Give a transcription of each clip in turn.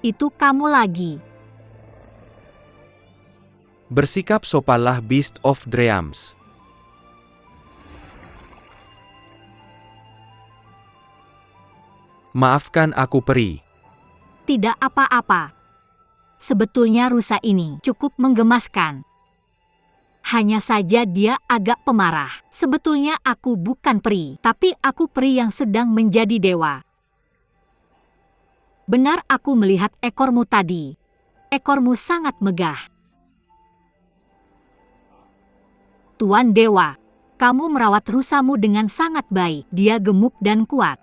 Itu kamu lagi. Bersikap sopanlah Beast of Dreams. Maafkan aku peri. Tidak apa-apa. Sebetulnya rusa ini cukup menggemaskan. Hanya saja dia agak pemarah. Sebetulnya aku bukan peri, tapi aku peri yang sedang menjadi dewa. Benar aku melihat ekormu tadi. Ekormu sangat megah. Tuan Dewa, kamu merawat rusamu dengan sangat baik. Dia gemuk dan kuat.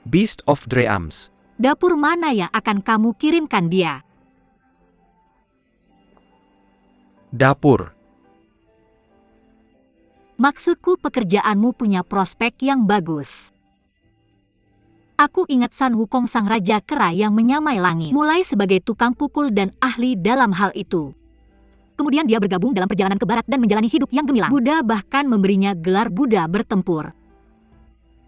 Beast of Dreams. Dapur mana yang akan kamu kirimkan dia? Dapur. Maksudku pekerjaanmu punya prospek yang bagus. Aku ingat San Wukong sang raja kera yang menyamai langit. Mulai sebagai tukang pukul dan ahli dalam hal itu. Kemudian dia bergabung dalam perjalanan ke barat dan menjalani hidup yang gemilang. Buddha bahkan memberinya gelar Buddha bertempur.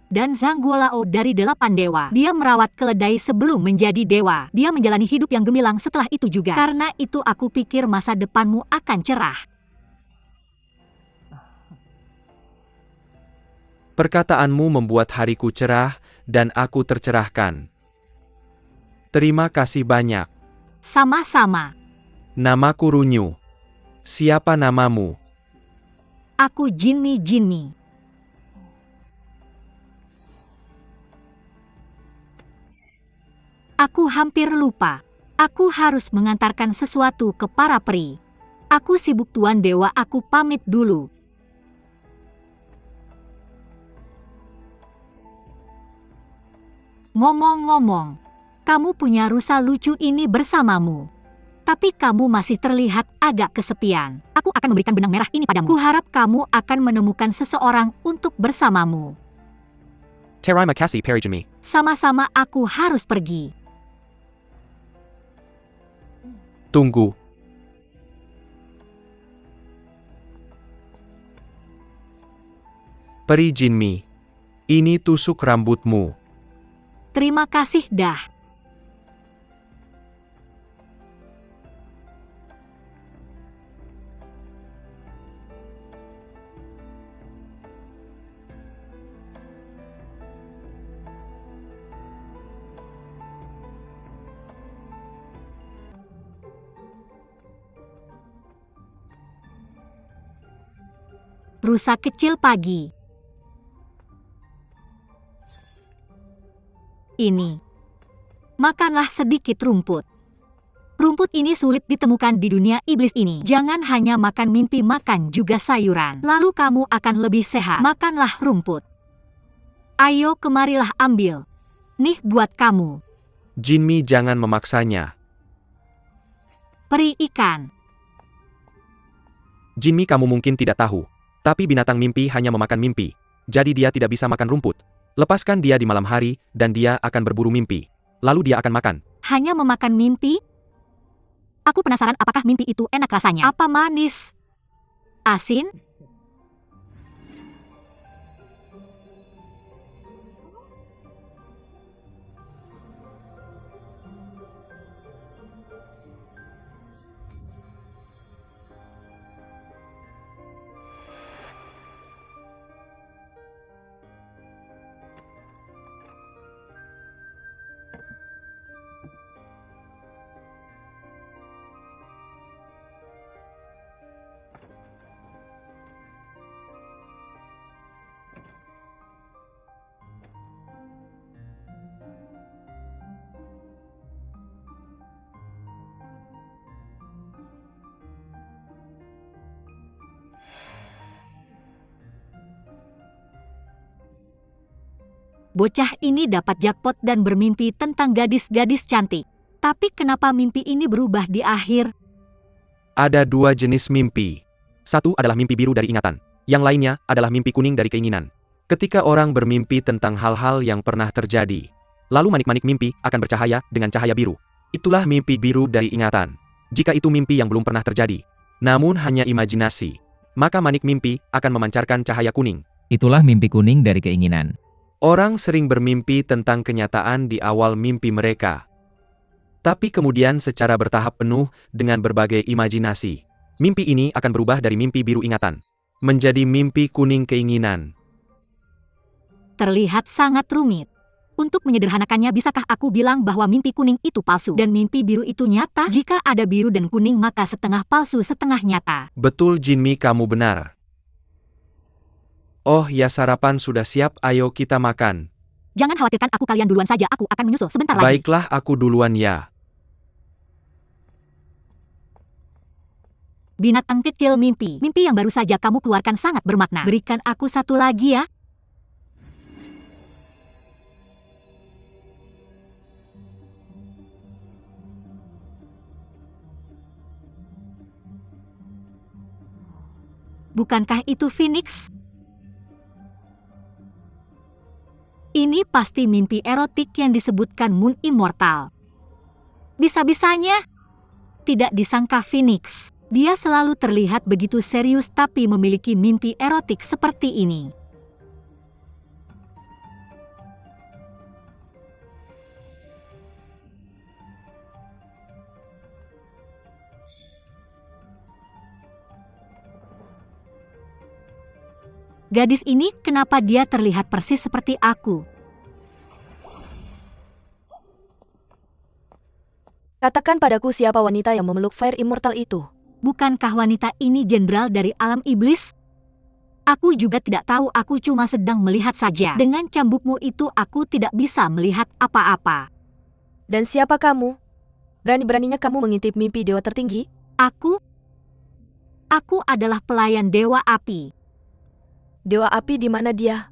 Dan Zhang Guolao dari 8 dewa. Dia merawat keledai sebelum menjadi dewa. Dia menjalani hidup yang gemilang setelah itu juga. Karena itu aku pikir masa depanmu akan cerah. Perkataanmu membuat hariku cerah, dan aku tercerahkan. Terima kasih banyak. Sama-sama. Namaku Runyu. Siapa namamu? Aku Jinmi. Aku hampir lupa. Aku harus mengantarkan sesuatu ke para peri. Aku sibuk Tuan Dewa, aku pamit dulu. Ngomong-ngomong, kamu punya rusa lucu ini bersamamu. Tapi kamu masih terlihat agak kesepian. Aku akan memberikan benang merah ini padamu. Kuharap kamu akan menemukan seseorang untuk bersamamu. Terima kasih Perijimi. Sama-sama, aku harus pergi. Tunggu. Peri Jinmi. Ini tusuk rambutmu. Terima kasih dah. Rusa kecil pagi. Ini. Makanlah sedikit rumput. Rumput ini sulit ditemukan di dunia iblis ini. Jangan hanya makan mimpi, makan juga sayuran. Lalu kamu akan lebih sehat. Makanlah rumput. Ayo kemarilah ambil. Nih buat kamu. Jinmi jangan memaksanya. Peri ikan. Jinmi, kamu mungkin tidak tahu. Tapi binatang mimpi hanya memakan mimpi. Jadi dia tidak bisa makan rumput. Lepaskan dia di malam hari, dan dia akan berburu mimpi. Lalu dia akan makan. Hanya memakan mimpi? Aku penasaran apakah mimpi itu enak rasanya. Apa manis? Asin? Bocah ini dapat jackpot dan bermimpi tentang gadis-gadis cantik. Tapi kenapa mimpi ini berubah di akhir? Ada dua jenis mimpi. Satu adalah mimpi biru dari ingatan. Yang lainnya adalah mimpi kuning dari keinginan. Ketika orang bermimpi tentang hal-hal yang pernah terjadi, lalu manik-manik mimpi akan bercahaya dengan cahaya biru. Itulah mimpi biru dari ingatan. Jika itu mimpi yang belum pernah terjadi, namun hanya imajinasi, maka manik mimpi akan memancarkan cahaya kuning. Itulah mimpi kuning dari keinginan. Orang sering bermimpi tentang kenyataan di awal mimpi mereka. Tapi kemudian secara bertahap penuh dengan berbagai imajinasi. Mimpi ini akan berubah dari mimpi biru ingatan menjadi mimpi kuning keinginan. Terlihat sangat rumit. Untuk menyederhanakannya, bisakah aku bilang bahwa mimpi kuning itu palsu dan mimpi biru itu nyata? Jika ada biru dan kuning, maka setengah palsu setengah nyata. Betul Jinmi, kamu benar. Oh ya, sarapan sudah siap, ayo kita makan. Jangan khawatirkan aku, kalian duluan saja, aku akan menyusul sebentar lagi. Baiklah, aku duluan ya. Binatang kecil mimpi. Mimpi yang baru saja kamu keluarkan sangat bermakna. Berikan aku satu lagi ya. Bukankah itu Phoenix? Ini pasti mimpi erotik yang disebutkan Moon Immortal. Bisa-bisanya tidak disangka Phoenix. Dia selalu terlihat begitu serius tapi memiliki mimpi erotik seperti ini. Gadis ini, kenapa dia terlihat persis seperti aku? Katakan padaku siapa wanita yang memeluk Fire Immortal itu? Bukankah wanita ini jenderal dari alam iblis? Aku juga tidak tahu, aku cuma sedang melihat saja. Dengan cambukmu itu aku tidak bisa melihat apa-apa. Dan siapa kamu? Berani-beraninya kamu mengintip mimpi dewa tertinggi? Aku adalah pelayan Dewa Api. Dewa Api di mana dia?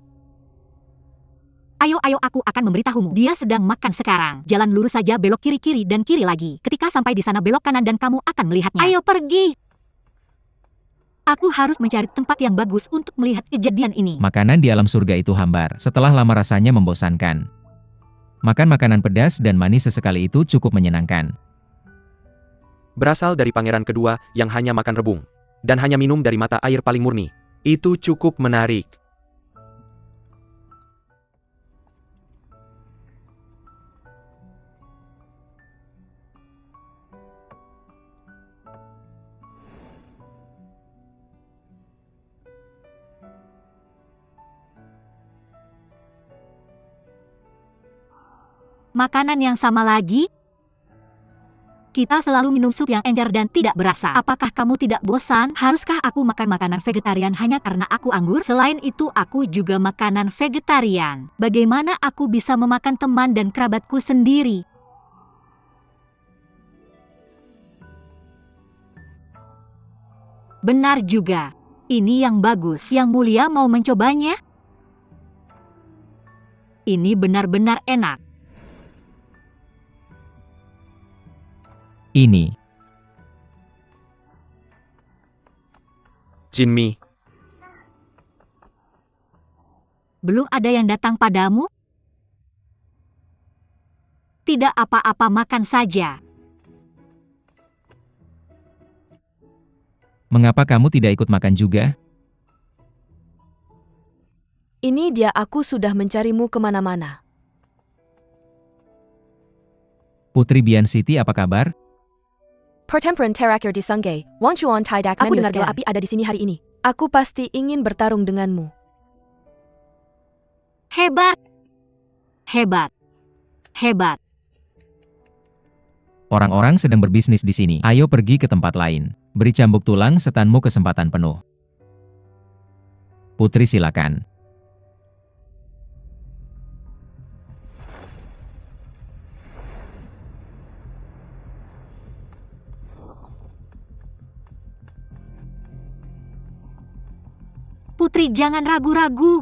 Ayo, aku akan memberitahumu. Dia sedang makan sekarang. Jalan lurus saja, belok kiri-kiri dan kiri lagi. Ketika sampai di sana, belok kanan dan kamu akan melihatnya. Ayo pergi. Aku harus mencari tempat yang bagus untuk melihat kejadian ini. Makanan di alam surga itu hambar. Setelah lama rasanya membosankan. Makan makanan pedas dan manis sesekali itu cukup menyenangkan. Berasal dari pangeran kedua yang hanya makan rebung dan hanya minum dari mata air paling murni. Itu cukup menarik. Makanan yang sama lagi? Kita selalu minum sup yang encer dan tidak berasa. Apakah kamu tidak bosan? Haruskah aku makan makanan vegetarian hanya karena aku anggur? Selain itu, aku juga makanan vegetarian. Bagaimana aku bisa memakan teman dan kerabatku sendiri? Benar juga. Ini yang bagus. Yang mulia mau mencobanya? Ini benar-benar enak. Ini. Jinmi, Belum ada yang datang padamu? Tidak apa-apa, makan saja. Mengapa kamu tidak ikut makan juga? Ini dia, aku sudah mencarimu kemana-mana. Putri Bian City, apa kabar? Pertempuran terakhir di Sungai, Wanchuan Tidak Aku dengar Dewa Dewa Api ada di sini hari ini. Aku pasti ingin bertarung denganmu. Hebat! Hebat! Hebat! Orang-orang sedang berbisnis di sini. Ayo pergi ke tempat lain. Beri cambuk tulang setanmu kesempatan penuh. Putri, silakan. Putri, jangan ragu-ragu.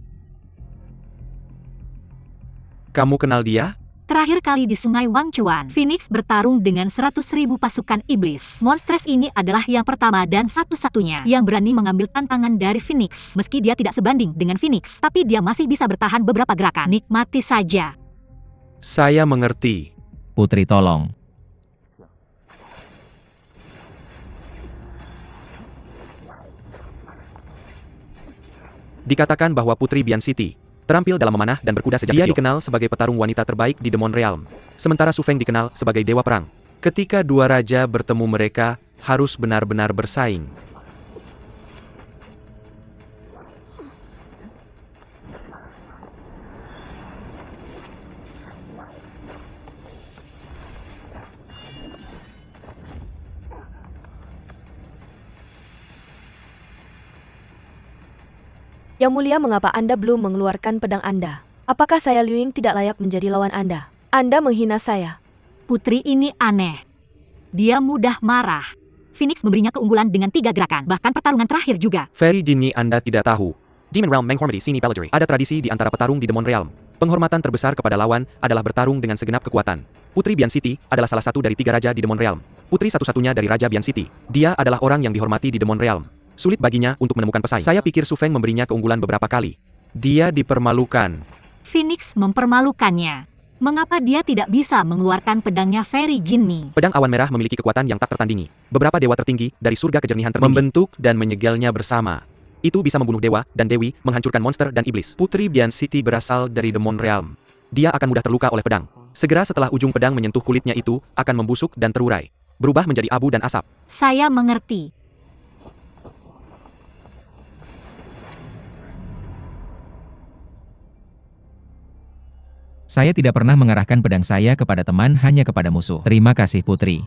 kamu kenal dia? Terakhir kali di Sungai Wangchuan, Phoenix bertarung dengan 100.000 pasukan iblis. Monstres ini adalah yang pertama dan satu-satunya yang berani mengambil tantangan dari Phoenix. Meski dia tidak sebanding dengan Phoenix, tapi dia masih bisa bertahan beberapa gerakan. Nikmati saja. Saya mengerti. Putri, tolong. Dikatakan bahwa Putri Bian City Terampil dalam memanah dan berkuda sejak kecil. Dia dikenal sebagai petarung wanita terbaik di Demon Realm. Sementara Su Feng dikenal sebagai dewa perang. Ketika dua raja bertemu, mereka harus benar-benar bersaing. Yang mulia, mengapa Anda belum mengeluarkan pedang Anda? Apakah saya Liu Ying tidak layak menjadi lawan Anda? Anda menghina saya. Putri ini aneh. Dia mudah marah. Phoenix memberinya keunggulan dengan 3 gerakan, bahkan pertarungan terakhir juga. Fairy Jinny, Anda tidak tahu. Demon Realm menghormati seni pageantry. Ada tradisi di antara petarung di Demon Realm. Penghormatan terbesar kepada lawan adalah bertarung dengan segenap kekuatan. Putri Bian City adalah salah satu dari 3 raja di Demon Realm. Putri satu-satunya dari Raja Bian City. Dia adalah orang yang dihormati di Demon Realm. Sulit baginya untuk menemukan pesaing. Saya pikir Su Feng memberinya keunggulan beberapa kali. Dia dipermalukan. Phoenix mempermalukannya. Mengapa dia tidak bisa mengeluarkan pedangnya Fairy Jinny? Pedang awan merah memiliki kekuatan yang tak tertandingi. Beberapa dewa tertinggi dari surga kejernihan tertinggi membentuk dan menyegelnya bersama. Itu bisa membunuh dewa dan dewi, menghancurkan monster dan iblis. Putri Bian City berasal dari Demon Realm. Dia akan mudah terluka oleh pedang. Segera setelah ujung pedang menyentuh kulitnya, itu akan membusuk dan terurai, berubah menjadi abu dan asap. Saya mengerti. Saya tidak pernah mengarahkan pedang saya kepada teman, hanya kepada musuh. Terima kasih, Putri.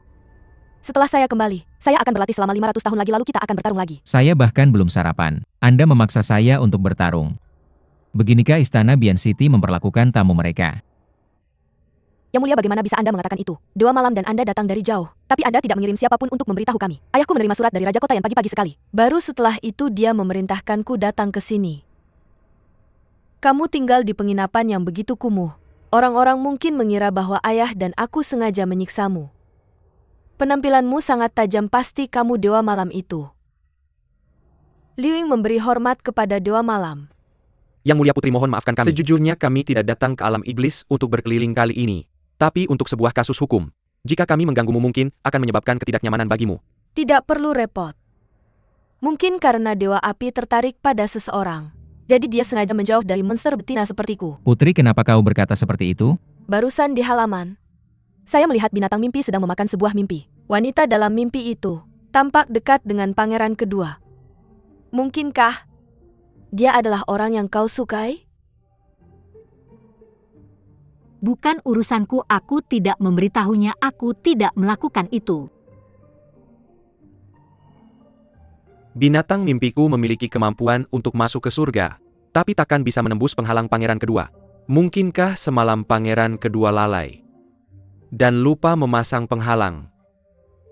Setelah saya kembali, saya akan berlatih selama 500 tahun lagi, lalu kita akan bertarung lagi. Saya bahkan belum sarapan. Anda memaksa saya untuk bertarung. Beginikah istana Bian City memperlakukan tamu mereka? Yang mulia, bagaimana bisa Anda mengatakan itu? Dewa malam dan Anda datang dari jauh. Tapi Anda tidak mengirim siapapun untuk memberitahu kami. Ayahku menerima surat dari Raja Kota yang pagi-pagi sekali. Baru setelah itu dia memerintahkanku datang ke sini. Kamu tinggal di penginapan yang begitu kumuh. Orang-orang mungkin mengira bahwa ayah dan aku sengaja menyiksamu. Penampilanmu sangat tajam, pasti kamu dewa malam itu. Liu Ying memberi hormat kepada dewa malam. Yang mulia Putri, mohon maafkan kami. Sejujurnya kami tidak datang ke alam iblis untuk berkeliling kali ini, tapi untuk sebuah kasus hukum. Jika kami mengganggumu mungkin akan menyebabkan ketidaknyamanan bagimu. Tidak perlu repot. Mungkin karena dewa api tertarik pada seseorang. Jadi dia sengaja menjauh dari monster betina sepertiku. Putri, kenapa kau berkata seperti itu? Barusan di halaman, saya melihat binatang mimpi sedang memakan sebuah mimpi. Wanita dalam mimpi itu tampak dekat dengan pangeran kedua. Mungkinkah dia adalah orang yang kau sukai? Bukan urusanku, aku tidak memberitahunya, aku tidak melakukan itu. Binatang mimpiku memiliki kemampuan untuk masuk ke surga, tapi takkan bisa menembus penghalang pangeran kedua. Mungkinkah semalam pangeran kedua lalai dan lupa memasang penghalang,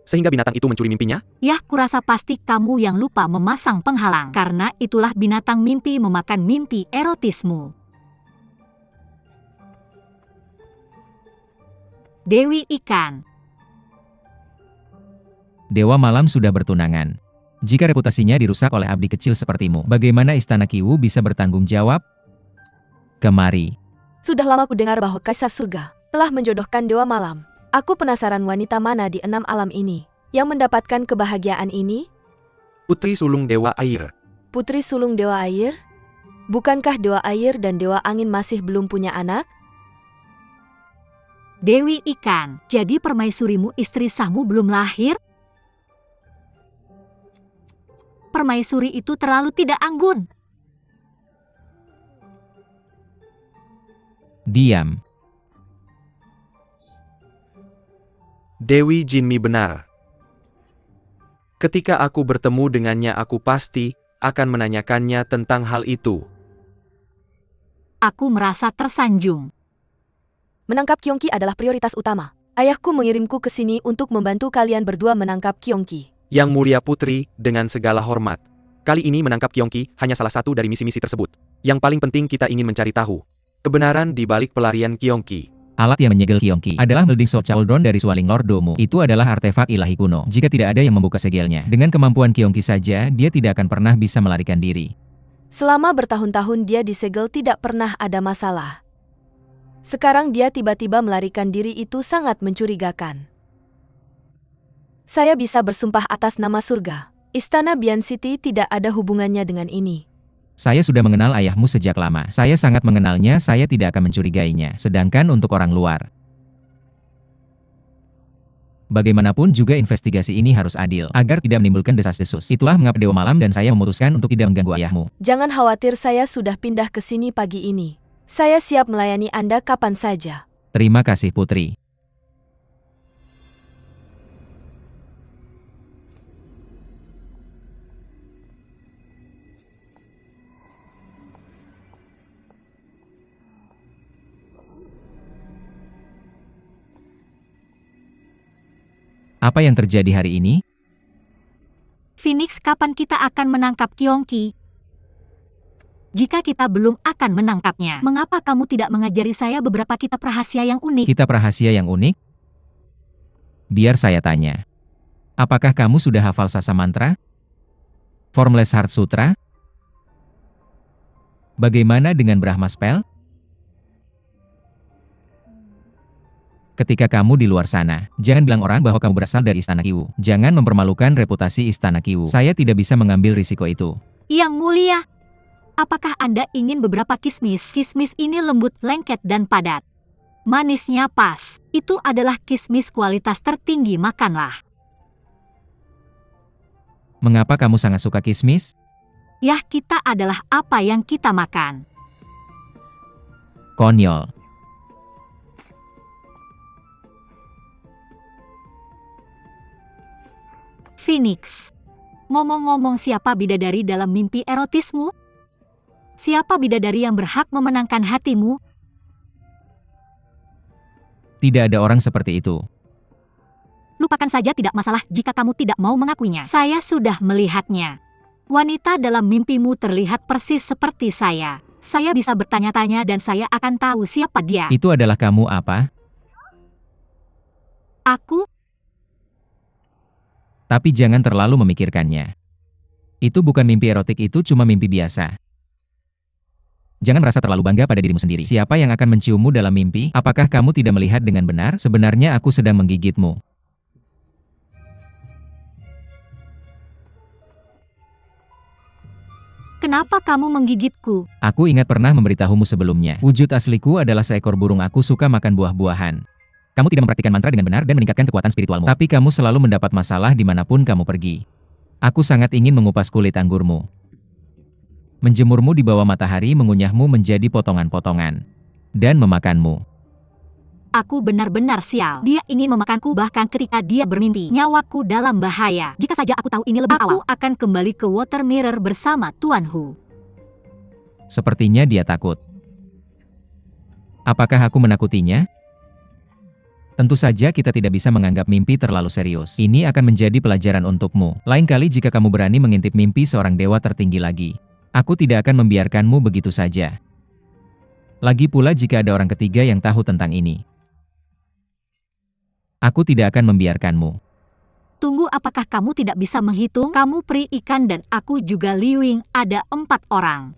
sehingga binatang itu mencuri mimpinya? Yah, kurasa pasti kamu yang lupa memasang penghalang. Karena itulah binatang mimpi memakan mimpi erotismu. Dewi Ikan. Dewa malam sudah bertunangan. Jika reputasinya dirusak oleh abdi kecil sepertimu, bagaimana istana Qiwu bisa bertanggung jawab? Kemari. Sudah lama ku dengar bahwa Kaisar Surga telah menjodohkan dewa malam. Aku penasaran wanita mana di 6 alam ini yang mendapatkan kebahagiaan ini? Putri sulung dewa air. Putri sulung dewa air? Bukankah dewa air dan dewa angin masih belum punya anak? Dewi Ikan, jadi permaisurimu istri sahmu belum lahir? Permaisuri itu terlalu tidak anggun. Diam. Dewi Jinmi benar. Ketika aku bertemu dengannya, aku pasti akan menanyakannya tentang hal itu. Aku merasa tersanjung. Menangkap Kyongki adalah prioritas utama. Ayahku mengirimku ke sini untuk membantu kalian berdua menangkap Kyongki. Yang mulia Putri, dengan segala hormat, kali ini menangkap Kyongki hanya salah satu dari misi-misi tersebut. Yang paling penting kita ingin mencari tahu kebenaran di balik pelarian Kyongki. Alat yang menyegel Kyongki adalah Melding Soul Chaldron dari Swaling Lord Domu. Itu adalah artefak ilahi kuno. Jika tidak ada yang membuka segelnya, dengan kemampuan Kyongki saja, dia tidak akan pernah bisa melarikan diri. Selama bertahun-tahun dia disegel tidak pernah ada masalah. Sekarang dia tiba-tiba melarikan diri, itu sangat mencurigakan. Saya bisa bersumpah atas nama surga, Istana Bian City tidak ada hubungannya dengan ini. Saya sudah mengenal ayahmu sejak lama. Saya sangat mengenalnya, saya tidak akan mencurigainya. Sedangkan untuk orang luar, bagaimanapun juga investigasi ini harus adil, agar tidak menimbulkan desas-desus. Itulah mengapa Dewa Malam dan saya memutuskan untuk tidak mengganggu ayahmu. Jangan khawatir, saya sudah pindah ke sini pagi ini. Saya siap melayani Anda kapan saja. Terima kasih Putri. Apa yang terjadi hari ini? Phoenix, kapan kita akan menangkap Kyongki? Jika kita belum akan menangkapnya, mengapa kamu tidak mengajari saya beberapa kitab rahasia yang unik? Kitab rahasia yang unik? Biar saya tanya. Apakah kamu sudah hafal Sasa Mantra? Formless Heart Sutra? Bagaimana dengan Brahma Spell? Ketika kamu di luar sana, jangan bilang orang bahwa kamu berasal dari Istana Qiwu. Jangan mempermalukan reputasi Istana Qiwu. Saya tidak bisa mengambil risiko itu. Yang mulia, apakah Anda ingin beberapa kismis? Kismis ini lembut, lengket, dan padat. Manisnya pas. Itu adalah kismis kualitas tertinggi, makanlah. Mengapa kamu sangat suka kismis? Yah, kita adalah apa yang kita makan. Konyol. Phoenix, ngomong-ngomong, siapa bidadari dalam mimpi erotismu? Siapa bidadari yang berhak memenangkan hatimu? Tidak ada orang seperti itu. Lupakan saja, tidak masalah jika kamu tidak mau mengakuinya. Saya sudah melihatnya. Wanita dalam mimpimu terlihat persis seperti saya. Saya bisa bertanya-tanya dan saya akan tahu siapa dia. Itu adalah kamu apa? Aku? Tapi jangan terlalu memikirkannya. Itu bukan mimpi erotik, itu cuma mimpi biasa. Jangan merasa terlalu bangga pada dirimu sendiri. Siapa yang akan menciummu dalam mimpi? Apakah kamu tidak melihat dengan benar? Sebenarnya aku sedang menggigitmu. Kenapa kamu menggigitku? Aku ingat pernah memberitahumu sebelumnya. Wujud asliku adalah seekor burung. Aku suka makan buah-buahan. Kamu tidak mempraktikkan mantra dengan benar dan meningkatkan kekuatan spiritualmu. Tapi kamu selalu mendapat masalah dimanapun kamu pergi. Aku sangat ingin mengupas kulit anggurmu. Menjemurmu di bawah matahari, mengunyahmu menjadi potongan-potongan. Dan memakanmu. Aku benar-benar sial. Dia ingin memakanku bahkan ketika dia bermimpi. Nyawaku dalam bahaya. Jika saja aku tahu ini lebih awal, aku akan kembali ke Water Mirror bersama Tuan Hu. Sepertinya dia takut. Apakah aku menakutinya? Tentu saja kita tidak bisa menganggap mimpi terlalu serius. Ini akan menjadi pelajaran untukmu. Lain kali jika kamu berani mengintip mimpi seorang dewa tertinggi lagi, aku tidak akan membiarkanmu begitu saja. Lagi pula jika ada orang ketiga yang tahu tentang ini, aku tidak akan membiarkanmu. Tunggu, apakah kamu tidak bisa menghitung? Kamu peri ikan dan aku juga Liu-Ying, ada 4 orang.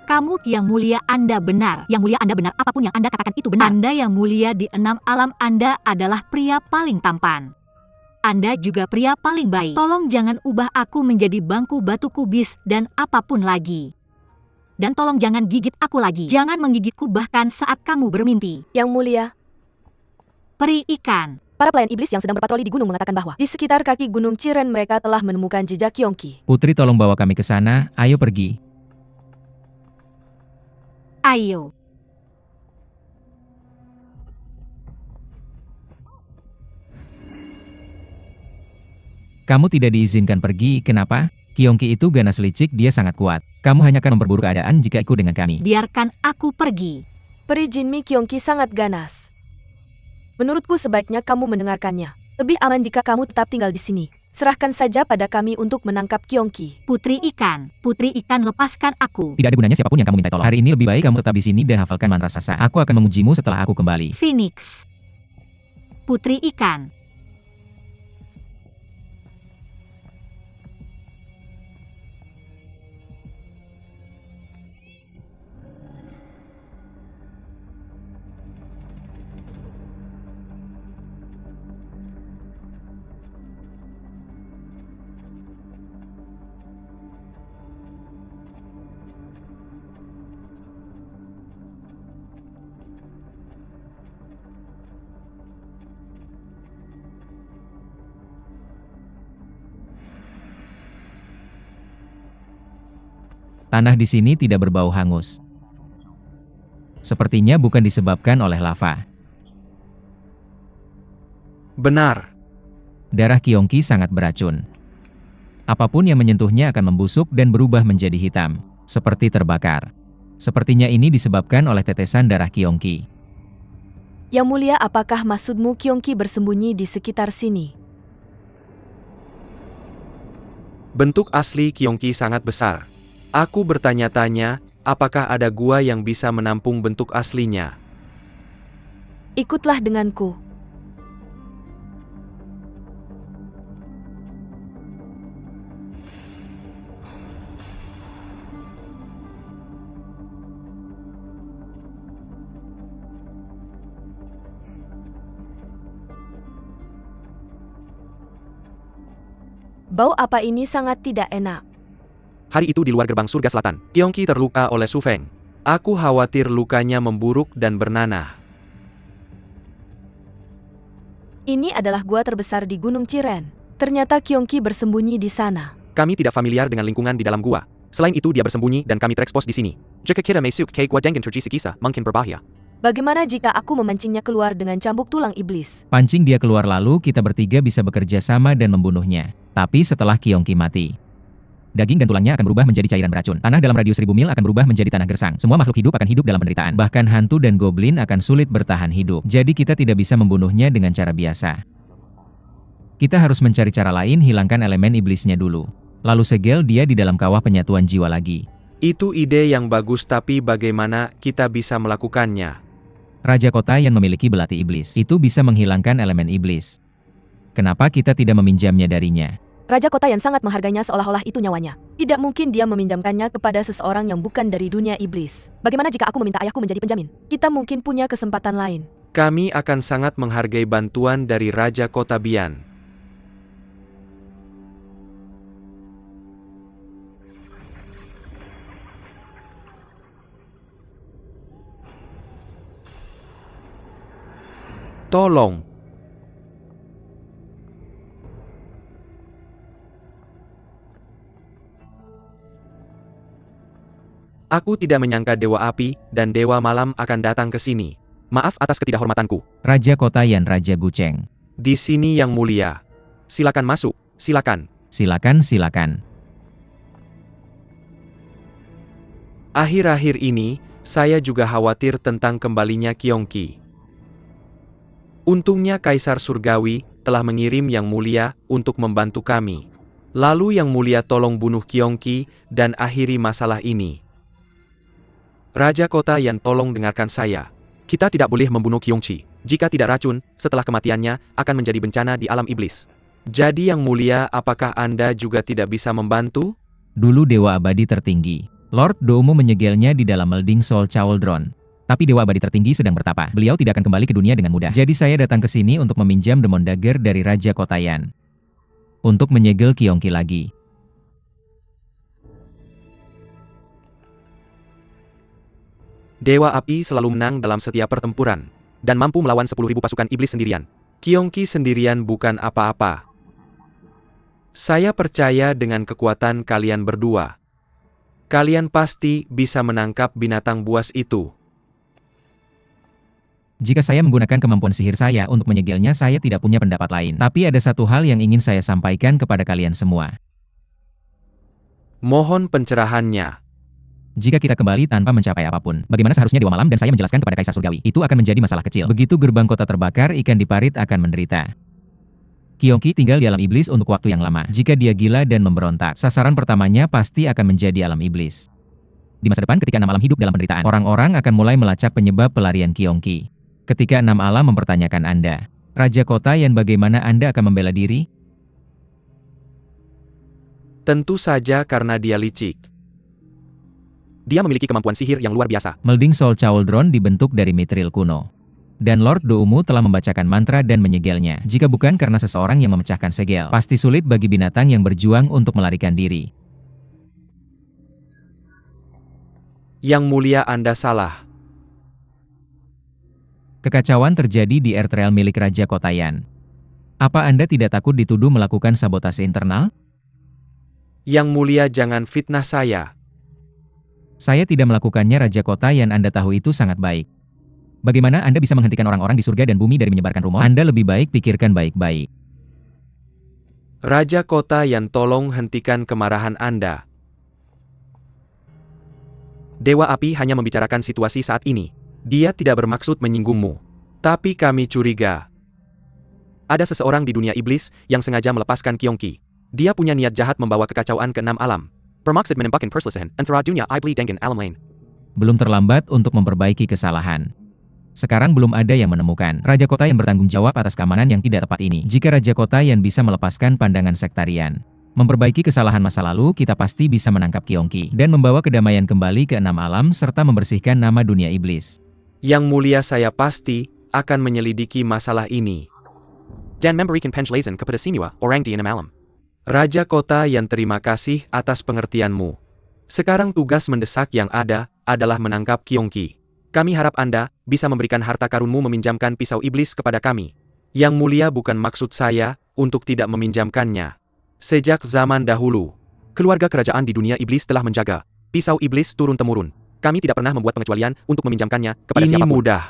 Kamu yang mulia, Anda benar. Yang mulia, Anda benar. Apapun yang Anda katakan itu benar. Anda yang mulia, di 6 alam Anda adalah pria paling tampan. Anda juga pria paling baik. Tolong jangan ubah aku menjadi bangku batu kubis dan apapun lagi. Dan tolong jangan gigit aku lagi. Jangan menggigitku bahkan saat kamu bermimpi. Yang mulia, Peri ikan. para pelayan iblis yang sedang berpatroli di gunung mengatakan bahwa di sekitar kaki gunung Ciren mereka telah menemukan jejak Kyongki. Putri, tolong bawa kami ke sana. Ayo pergi. Ayo. Kamu tidak diizinkan pergi, kenapa? Kyongki itu ganas licik, dia sangat kuat. Kamu hanya akan memperburuk keadaan jika ikut dengan kami. Biarkan aku pergi. Peri Jinmi Kyongki sangat ganas. Menurutku sebaiknya kamu mendengarkannya. Lebih aman jika kamu tetap tinggal di sini. Serahkan saja pada kami untuk menangkap Kyongki. Putri ikan, lepaskan aku. Tidak ada gunanya siapapun yang kamu minta tolong. Hari ini lebih baik kamu tetap di sini dan hafalkan mantra Sasa. Aku akan mengujimu setelah aku kembali. Phoenix. Putri ikan. Tanah di sini tidak berbau hangus. Sepertinya bukan disebabkan oleh lava. Benar. Darah Kyongki sangat beracun. Apapun yang menyentuhnya akan membusuk dan berubah menjadi hitam, seperti terbakar. Sepertinya ini disebabkan oleh tetesan darah Kyongki. Yang Mulia, apakah maksudmu Kyongki bersembunyi di sekitar sini? Bentuk asli Kyongki sangat besar. Aku bertanya-tanya, apakah ada gua yang bisa menampung bentuk aslinya? Ikutlah denganku. Bau apa ini sangat tidak enak. Hari itu di luar gerbang surga selatan, Kyongki terluka oleh Su Feng. Aku khawatir lukanya memburuk dan bernanah. Ini adalah gua terbesar di Gunung Chiren. Ternyata Kyongki bersembunyi di sana. Kami tidak familiar dengan lingkungan di dalam gua. Selain itu dia bersembunyi dan kami terekspos di sini. Jika kita masuk ke gua dengan terjadi kisah, mungkin berbahaya. Bagaimana jika aku memancingnya keluar dengan cambuk tulang iblis? Pancing dia keluar lalu kita bertiga bisa bekerja sama dan membunuhnya. Tapi setelah Kyongki mati, daging dan tulangnya akan berubah menjadi cairan beracun. Tanah dalam radius 1000 mil akan berubah menjadi tanah gersang. Semua makhluk hidup akan hidup dalam penderitaan. Bahkan hantu dan goblin akan sulit bertahan hidup. Jadi kita tidak bisa membunuhnya dengan cara biasa. Kita harus mencari cara lain, hilangkan elemen iblisnya dulu. Lalu segel dia di dalam kawah penyatuan jiwa lagi. Itu ide yang bagus, tapi bagaimana kita bisa melakukannya? Raja kota yang memiliki belati iblis itu bisa menghilangkan elemen iblis. Kenapa kita tidak meminjamnya darinya? Raja kota yang sangat menghargainya seolah-olah itu nyawanya. Tidak mungkin dia meminjamkannya kepada seseorang yang bukan dari dunia iblis. Bagaimana jika aku meminta ayahku menjadi penjamin? Kita mungkin punya kesempatan lain. Kami akan sangat menghargai bantuan dari Raja Kota Bian. Tolong. Aku tidak menyangka Dewa Api dan Dewa Malam akan datang ke sini. Maaf atas ketidakhormatanku. Raja kota Yan Raja Guceng. Di sini Yang Mulia. Silakan masuk, silakan. Silakan, silakan. Akhir-akhir ini, saya juga khawatir tentang kembalinya Kyongki. Untungnya Kaisar Surgawi telah mengirim Yang Mulia untuk membantu kami. Lalu Yang Mulia tolong bunuh Kyongki dan akhiri masalah ini. Raja Kota Yan, tolong dengarkan saya. Kita tidak boleh membunuh Kyongki. Jika tidak, racun setelah kematiannya akan menjadi bencana di alam iblis. Jadi Yang Mulia, apakah Anda juga tidak bisa membantu? Dulu Dewa Abadi tertinggi, Lord Doumu menyegelnya di dalam Melding Soul Cauldron. Tapi Dewa Abadi tertinggi sedang bertapa. Beliau tidak akan kembali ke dunia dengan mudah. Jadi saya datang ke sini untuk meminjam Demon Dagger dari Raja Kota Yan. Untuk menyegel Kyongki lagi. Dewa Api selalu menang dalam setiap pertempuran. Dan mampu melawan 10.000 pasukan iblis sendirian. Kyongki sendirian bukan apa-apa. Saya percaya dengan kekuatan kalian berdua. Kalian pasti bisa menangkap binatang buas itu. Jika saya menggunakan kemampuan sihir saya untuk menyegelnya, saya tidak punya pendapat lain. Tapi ada satu hal yang ingin saya sampaikan kepada kalian semua. Mohon pencerahannya. Jika kita kembali tanpa mencapai apapun, bagaimana seharusnya Dewa Malam dan saya menjelaskan kepada Kaisar Surgawi? Itu akan menjadi masalah kecil. Begitu gerbang kota terbakar, ikan di parit akan menderita. Kyongki tinggal di alam iblis untuk waktu yang lama. Jika dia gila dan memberontak, sasaran pertamanya pasti akan menjadi alam iblis. Di masa depan ketika 6 alam hidup dalam penderitaan, orang-orang akan mulai melacak penyebab pelarian Kyongki. Ketika 6 alam mempertanyakan Anda, Raja Kota Yan, bagaimana Anda akan membela diri? Tentu saja karena dia licik. Dia memiliki kemampuan sihir yang luar biasa. Melding Soul Cauldron dibentuk dari mithril kuno. Dan Lord Doumu telah membacakan mantra dan menyegelnya. Jika bukan karena seseorang yang memecahkan segel, pasti sulit bagi binatang yang berjuang untuk melarikan diri. Yang Mulia, Anda salah. Kekacauan terjadi di Earth Realm milik Raja Kota Yan. Apa Anda tidak takut dituduh melakukan sabotase internal? Yang Mulia, jangan fitnah saya. Saya tidak melakukannya Raja Kota Yan, Anda tahu itu sangat baik. Bagaimana Anda bisa menghentikan orang-orang di surga dan bumi dari menyebarkan rumor? Anda lebih baik pikirkan baik-baik. Raja Kota Yan, tolong hentikan kemarahan Anda. Dewa Api hanya membicarakan situasi saat ini. Dia tidak bermaksud menyinggungmu. Tapi kami curiga. Ada seseorang di dunia iblis yang sengaja melepaskan Kyongki. Dia punya niat jahat membawa kekacauan ke 6 alam. Bermaksud menampakkan perselisihan antara dunia iblis dengan alam lain. Belum terlambat untuk memperbaiki kesalahan. Sekarang belum ada yang menemukan Raja Kota yang bertanggung jawab atas keamanan yang tidak tepat ini. Jika Raja Kota yang bisa melepaskan pandangan sektarian, memperbaiki kesalahan masa lalu, kita pasti bisa menangkap Kyongki dan membawa kedamaian kembali ke 6 alam serta membersihkan nama dunia iblis. Yang mulia, saya pasti akan menyelidiki masalah ini. Dan memberikan penjelasan kepada semua orang di 6 alam. Raja Kota yang terima kasih atas pengertianmu. Sekarang tugas mendesak yang ada adalah menangkap Kyongki. Kami harap Anda bisa memberikan harta karunmu meminjamkan pisau iblis kepada kami. Yang mulia, bukan maksud saya untuk tidak meminjamkannya. Sejak zaman dahulu, keluarga kerajaan di dunia iblis telah menjaga pisau iblis turun-temurun. Kami tidak pernah membuat pengecualian untuk meminjamkannya kepada siapapun. Ini mudah.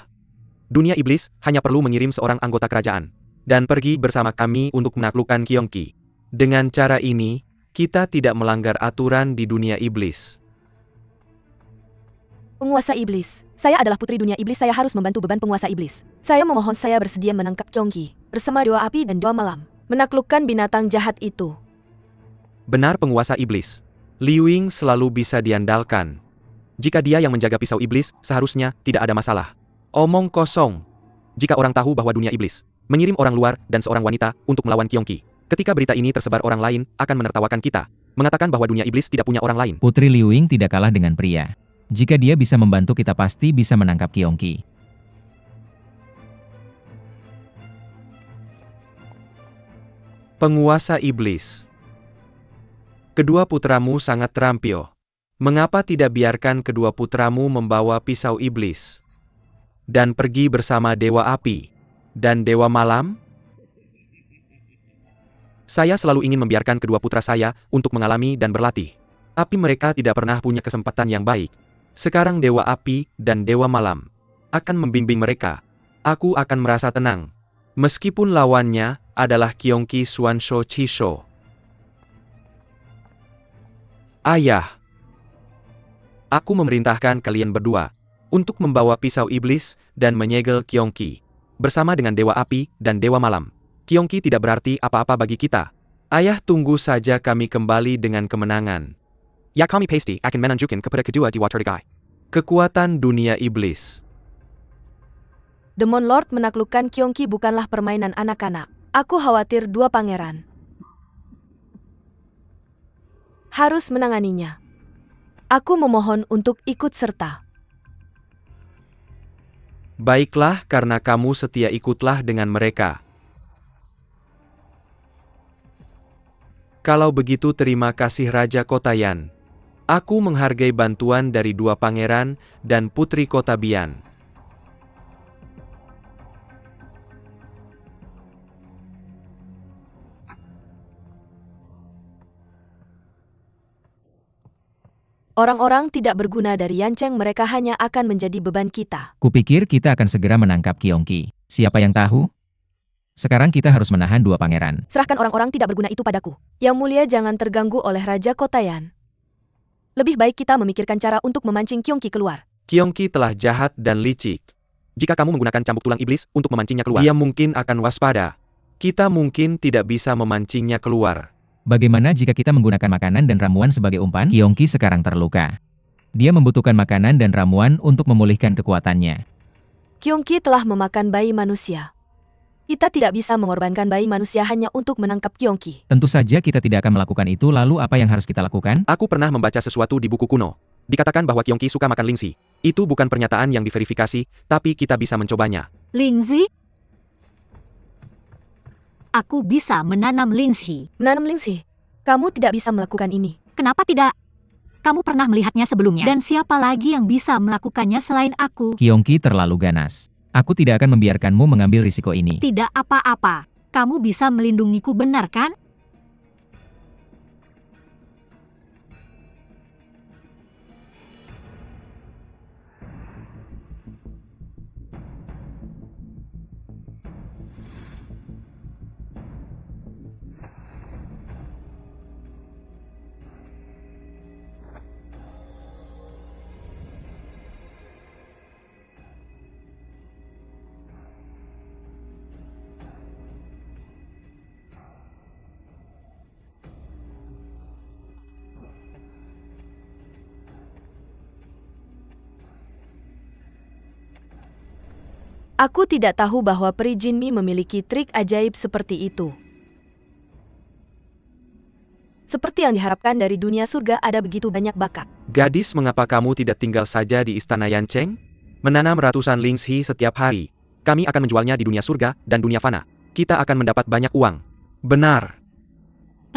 Dunia iblis hanya perlu mengirim seorang anggota kerajaan dan pergi bersama kami untuk menaklukkan Kyongki. Dengan cara ini, kita tidak melanggar aturan di dunia iblis. Penguasa iblis, saya adalah putri dunia iblis, saya harus membantu beban penguasa iblis. Saya memohon, saya bersedia menangkap Kyongki bersama Dewa Api dan Dewa Malam, menaklukkan binatang jahat itu. Benar, penguasa iblis. Liu Ying selalu bisa diandalkan. Jika dia yang menjaga pisau iblis, seharusnya tidak ada masalah. Omong kosong. Jika orang tahu bahwa dunia iblis mengirim orang luar dan seorang wanita untuk melawan Kyongki, ketika berita ini tersebar, orang lain akan menertawakan kita, mengatakan bahwa dunia iblis tidak punya orang lain. Putri Liu Ying tidak kalah dengan pria. Jika dia bisa membantu, kita pasti bisa menangkap Kyongki. Penguasa iblis. Kedua putramu sangat terampil. Mengapa tidak biarkan kedua putramu membawa pisau iblis dan pergi bersama Dewa Api dan Dewa Malam? Saya selalu ingin membiarkan kedua putra saya untuk mengalami dan berlatih. Tapi mereka tidak pernah punya kesempatan yang baik. Sekarang Dewa Api dan Dewa Malam akan membimbing mereka. Aku akan merasa tenang. Meskipun lawannya adalah Kyongki Swansho Chisho. Ayah. Aku memerintahkan kalian berdua untuk membawa pisau iblis dan menyegel Kyongki bersama dengan Dewa Api dan Dewa Malam. Kyongki tidak berarti apa-apa bagi kita. Ayah, tunggu saja kami kembali dengan kemenangan. Ya, kami pasti akan menunjukkan kepada kedua dewa terdegai kekuatan dunia iblis. Demon Lord menaklukkan Kyongki bukanlah permainan anak-anak. Aku khawatir dua pangeran harus menanganinya. Aku memohon untuk ikut serta. Baiklah, karena kamu setia, ikutlah dengan mereka. Kalau begitu, terima kasih Raja Kota Yan. Aku menghargai bantuan dari dua pangeran dan putri Kota Bian. Orang-orang tidak berguna dari Yancheng, mereka hanya akan menjadi beban kita. Kupikir kita akan segera menangkap Kyongki. Siapa yang tahu? Sekarang kita harus menahan dua pangeran. Serahkan orang-orang tidak berguna itu padaku. Yang mulia, jangan terganggu oleh Raja Kota Yan. Lebih baik kita memikirkan cara untuk memancing Kyongki keluar. Kyongki telah jahat dan licik. Jika kamu menggunakan cambuk tulang iblis untuk memancingnya keluar, dia mungkin akan waspada. Kita mungkin tidak bisa memancingnya keluar. Bagaimana jika kita menggunakan makanan dan ramuan sebagai umpan? Kyongki sekarang terluka. Dia membutuhkan makanan dan ramuan untuk memulihkan kekuatannya. Kyongki telah memakan bayi manusia. Kita tidak bisa mengorbankan bayi manusia hanya untuk menangkap Kyongki. Tentu saja kita tidak akan melakukan itu, lalu apa yang harus kita lakukan? Aku pernah membaca sesuatu di buku kuno. Dikatakan bahwa Kyongki suka makan lingsi. Itu bukan pernyataan yang diverifikasi, tapi kita bisa mencobanya. Lingzi? Aku bisa menanam lingsi. Menanam lingsi? Kamu tidak bisa melakukan ini. Kenapa tidak? Kamu pernah melihatnya sebelumnya. Dan siapa lagi yang bisa melakukannya selain aku? Kyongki terlalu ganas. Aku tidak akan membiarkanmu mengambil risiko ini. Tidak apa-apa. Kamu bisa melindungiku, benar kan? Aku tidak tahu bahwa peri Jinmi memiliki trik ajaib seperti itu. Seperti yang diharapkan dari dunia surga ada begitu banyak bakat. Gadis, mengapa kamu tidak tinggal saja di istana Yancheng? Menanam ratusan lingzhi setiap hari. Kami akan menjualnya di dunia surga dan dunia fana. Kita akan mendapat banyak uang. Benar.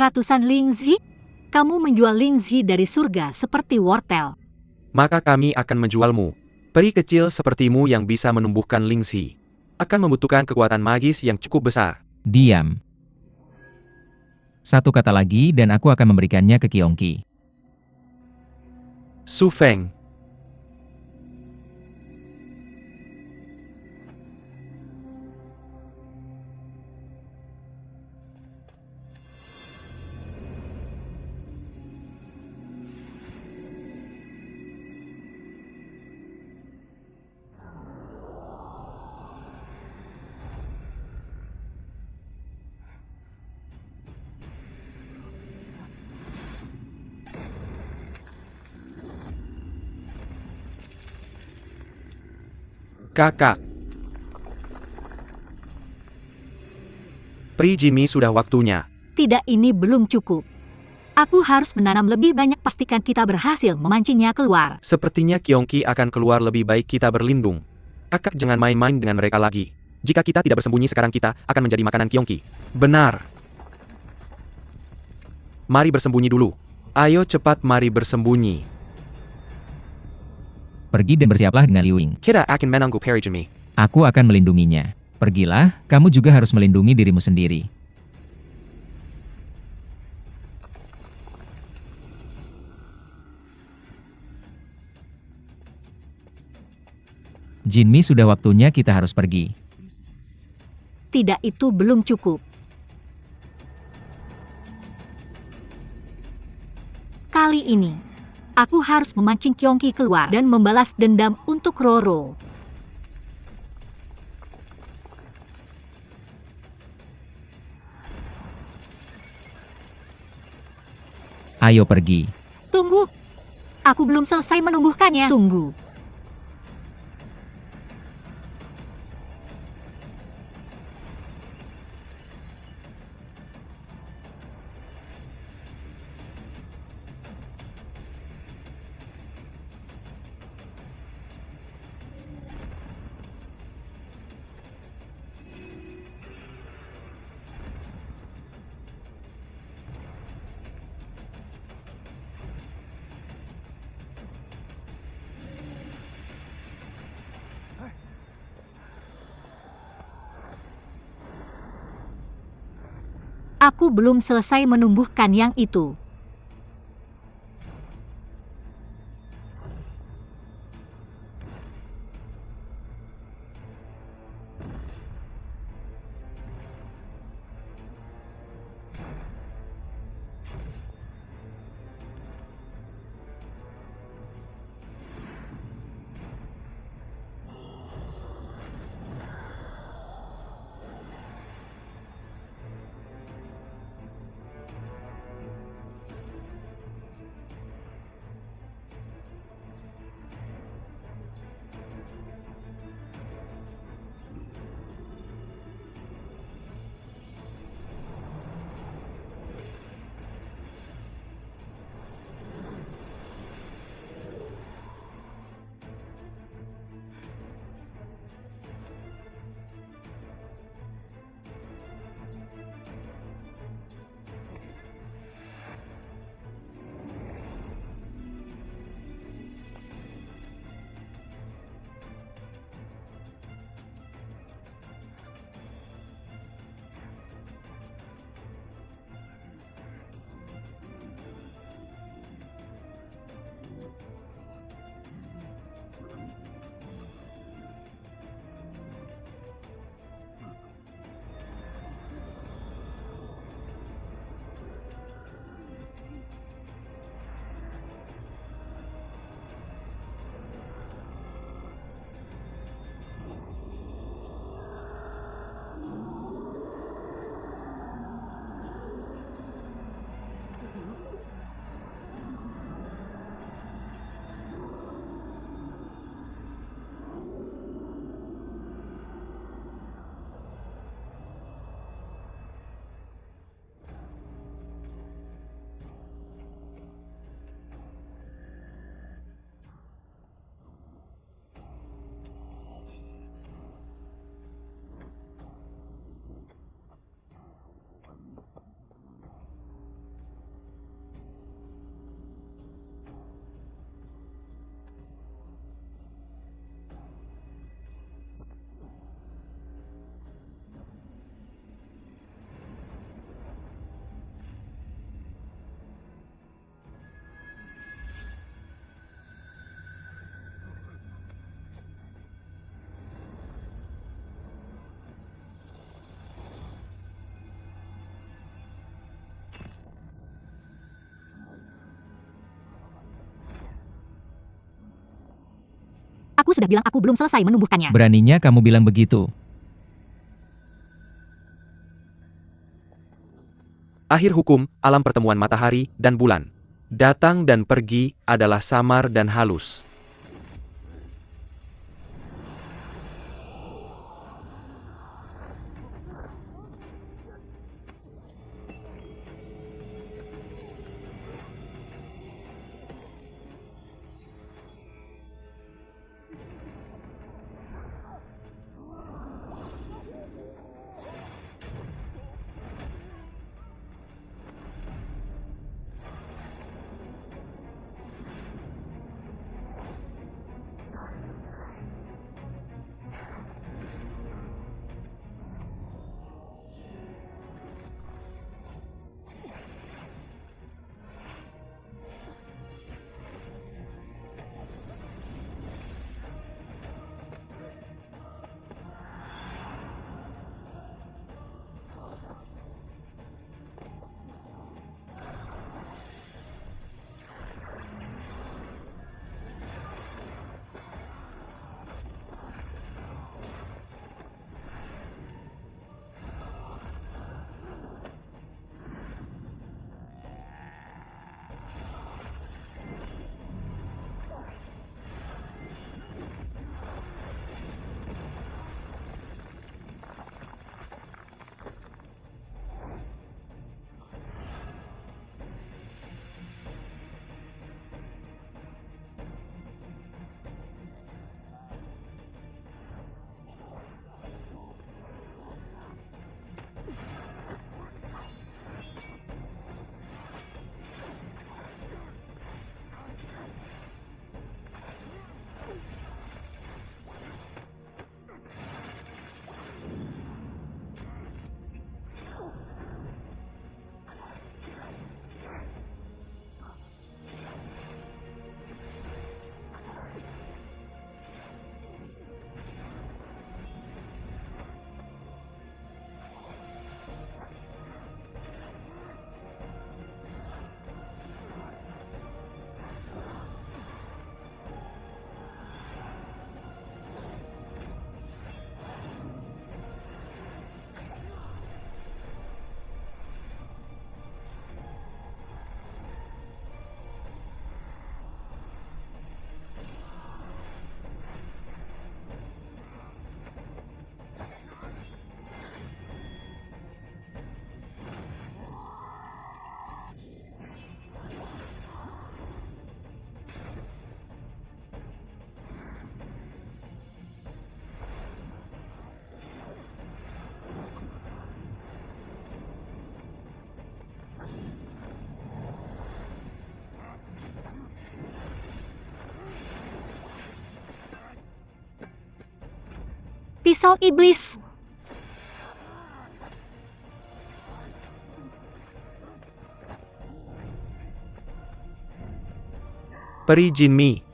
Ratusan lingzhi? Kamu menjual lingzhi dari surga seperti wortel. Maka kami akan menjualmu. Peri kecil sepertimu yang bisa menumbuhkan lingzhi akan membutuhkan kekuatan magis yang cukup besar. Diam. Satu kata lagi dan aku akan memberikannya ke Qiongqi. Su Feng. Kakak. Peri Jinmi, sudah waktunya. Tidak, ini belum cukup. Aku harus menanam lebih banyak, pastikan kita berhasil memancingnya keluar. Sepertinya Qiongqi akan keluar, lebih baik kita berlindung. Kakak, jangan main-main dengan mereka lagi. Jika kita tidak bersembunyi sekarang, kita akan menjadi makanan Qiongqi. Benar. Mari bersembunyi dulu. Ayo cepat, mari bersembunyi. Pergi dan bersiaplah dengan Liu Ying. Kita akan menangguh Peri Jinmi. Aku akan melindunginya. Pergilah, kamu juga harus melindungi dirimu sendiri. Jinmi, sudah waktunya kita harus pergi. Tidak, itu belum cukup. Kali ini, aku harus memancing Qiongqi keluar dan membalas dendam untuk Roro. Ayo pergi. Tunggu. Aku belum selesai menumbuhkannya. Tunggu. Aku belum selesai menumbuhkan yang itu. Aku sudah bilang aku belum selesai menumbuhkannya. Beraninya kamu bilang begitu. Akhir hukum, alam pertemuan matahari dan bulan. Datang dan pergi adalah samar dan halus. Pisau iblis. Peri Jinmi.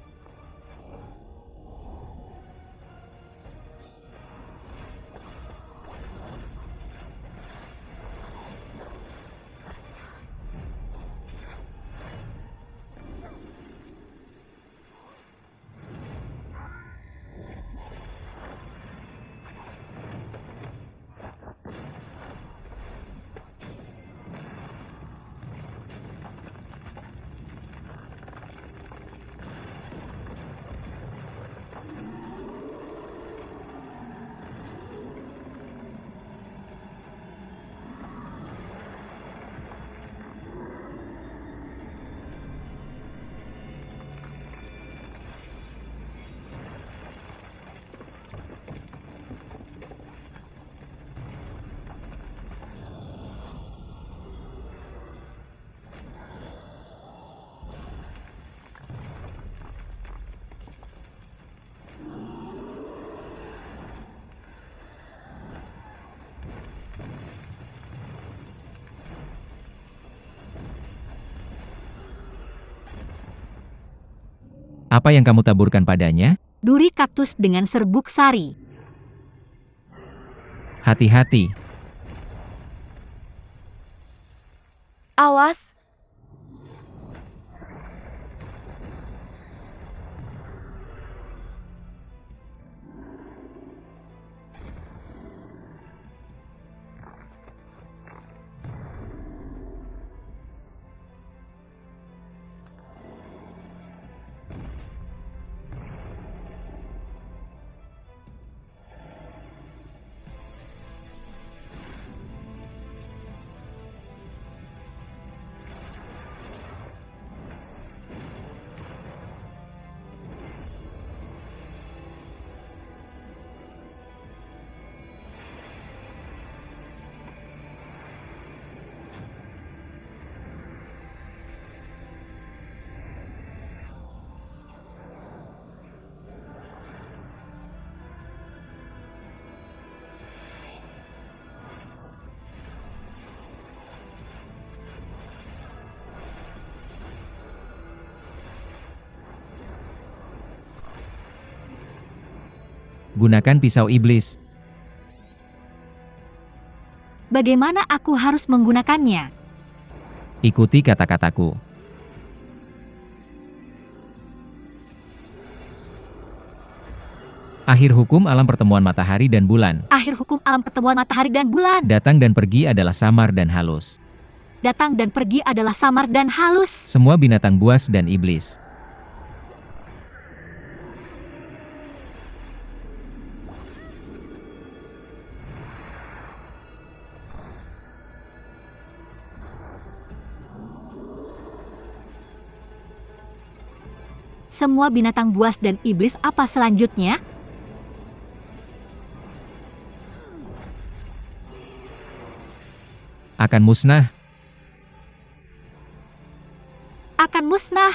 Apa yang kamu taburkan padanya? Duri kaktus dengan serbuk sari. Hati-hati. Awas! Gunakan pisau iblis. Bagaimana aku harus menggunakannya? Ikuti kata-kataku. Akhir hukum alam pertemuan matahari dan bulan. Akhir hukum alam pertemuan matahari dan bulan. Datang dan pergi adalah samar dan halus. Datang dan pergi adalah samar dan halus. Semua binatang buas dan iblis. Semua binatang buas dan iblis apa selanjutnya? Akan musnah. Akan musnah.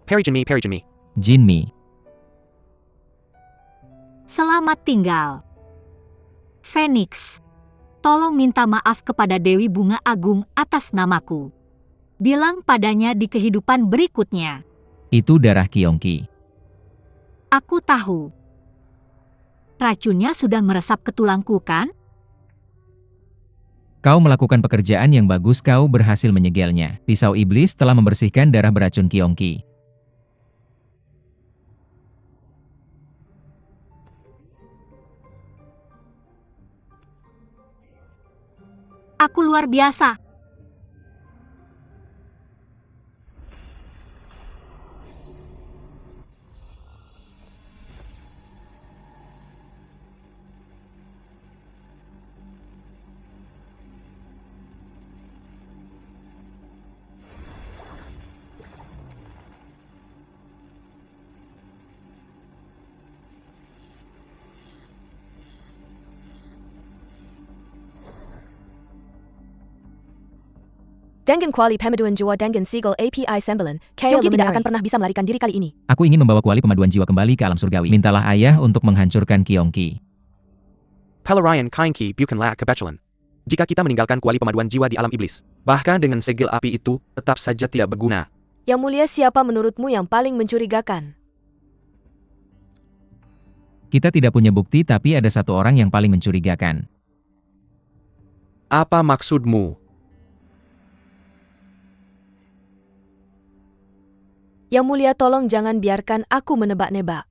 Perijinmi. Jinmi. Selamat tinggal. Phoenix. Tolong minta maaf kepada Dewi Bunga Agung atas namaku. Bilang padanya di kehidupan berikutnya. Itu darah Kyongki. Aku tahu. Racunnya sudah meresap ke tulangku, kan? Kau melakukan pekerjaan yang bagus, kau berhasil menyegelnya. Pisau iblis telah membersihkan darah beracun Kyongki. Aku luar biasa. Dengan kuali pemaduan jiwa dengan Siegel API Sembilan, Kyongki tidak akan pernah bisa melarikan diri kali ini. Aku ingin membawa kuali pemaduan jiwa kembali ke alam surgawi. Mintalah ayah untuk menghancurkan Kyongki. Pelarian Kainki bukanlah kebetulan. Jika kita meninggalkan kuali pemaduan jiwa di alam iblis, bahkan dengan segel api itu, tetap saja tidak berguna. Yang mulia, siapa menurutmu yang paling mencurigakan? Kita tidak punya bukti, tapi ada satu orang yang paling mencurigakan. Apa maksudmu? Yang mulia, tolong jangan biarkan aku menebak-nebak.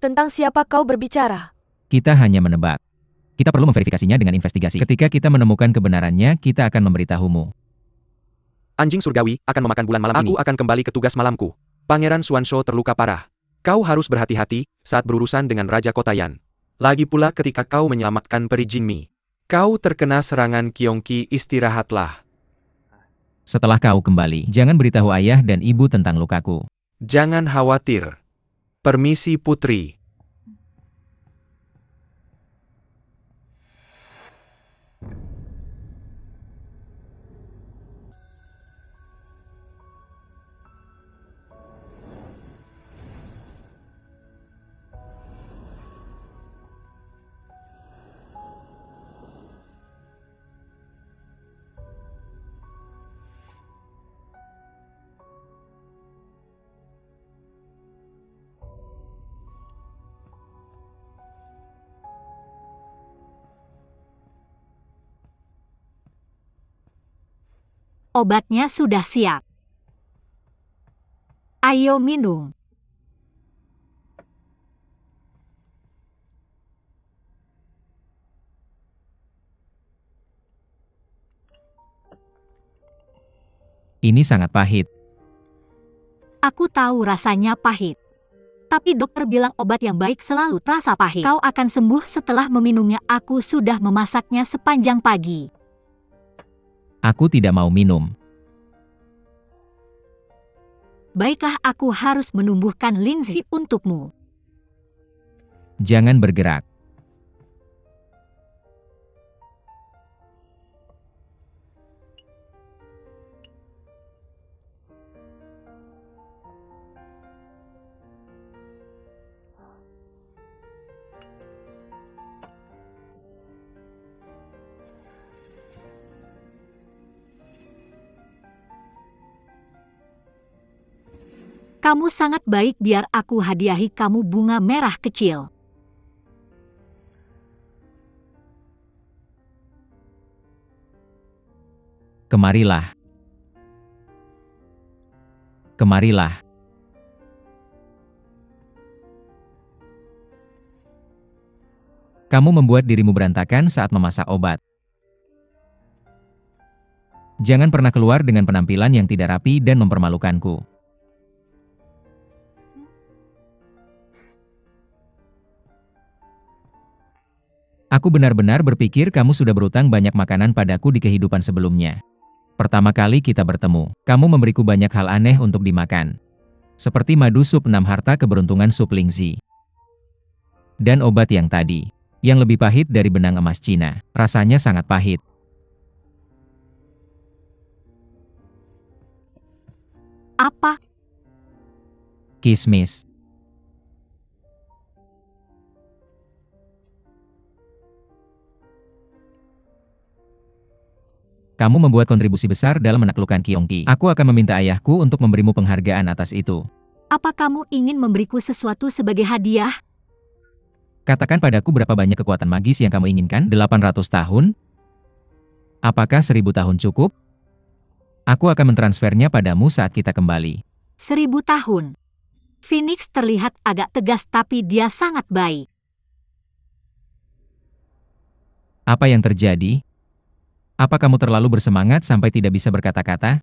Tentang siapa kau berbicara? Kita hanya menebak. Kita perlu memverifikasinya dengan investigasi. Ketika kita menemukan kebenarannya, kita akan memberitahumu. Anjing surgawi akan memakan bulan malam ini. Aku akan kembali ke tugas malamku. Pangeran Suansho terluka parah. Kau harus berhati-hati saat berurusan dengan Raja Kotayan. Lagi pula ketika kau menyelamatkan Peri Jinmi. Kau terkena serangan Kyongki, istirahatlah. Setelah kau kembali, jangan beritahu ayah dan ibu tentang lukaku. Jangan khawatir. Permisi putri. Obatnya sudah siap. Ayo minum. Ini sangat pahit. Aku tahu rasanya pahit. Tapi dokter bilang obat yang baik selalu terasa pahit. Kau akan sembuh setelah meminumnya. Aku sudah memasaknya sepanjang pagi. Aku tidak mau minum. Baiklah, aku harus menumbuhkan linzi untukmu. Jangan bergerak. Kamu sangat baik, biar aku hadiahi kamu bunga merah kecil. Kemarilah. Kemarilah. Kamu membuat dirimu berantakan saat memasak obat. Jangan pernah keluar dengan penampilan yang tidak rapi dan mempermalukanku. Aku benar-benar berpikir kamu sudah berutang banyak makanan padaku di kehidupan sebelumnya. Pertama kali kita bertemu, kamu memberiku banyak hal aneh untuk dimakan. Seperti madu sup 6 harta keberuntungan sup lingzi. Dan obat yang tadi, yang lebih pahit dari benang emas Cina. Rasanya sangat pahit. Apa? Kismis. Kamu membuat kontribusi besar dalam menaklukkan Gyeonggi. Aku akan meminta ayahku untuk memberimu penghargaan atas itu. Apa kamu ingin memberiku sesuatu sebagai hadiah? Katakan padaku berapa banyak kekuatan magis yang kamu inginkan? 800 tahun? Apakah 1000 tahun cukup? Aku akan mentransfernya padamu saat kita kembali. 1000 tahun. Phoenix terlihat agak tegas, tapi dia sangat baik. Apa yang terjadi? Apa kamu terlalu bersemangat sampai tidak bisa berkata-kata?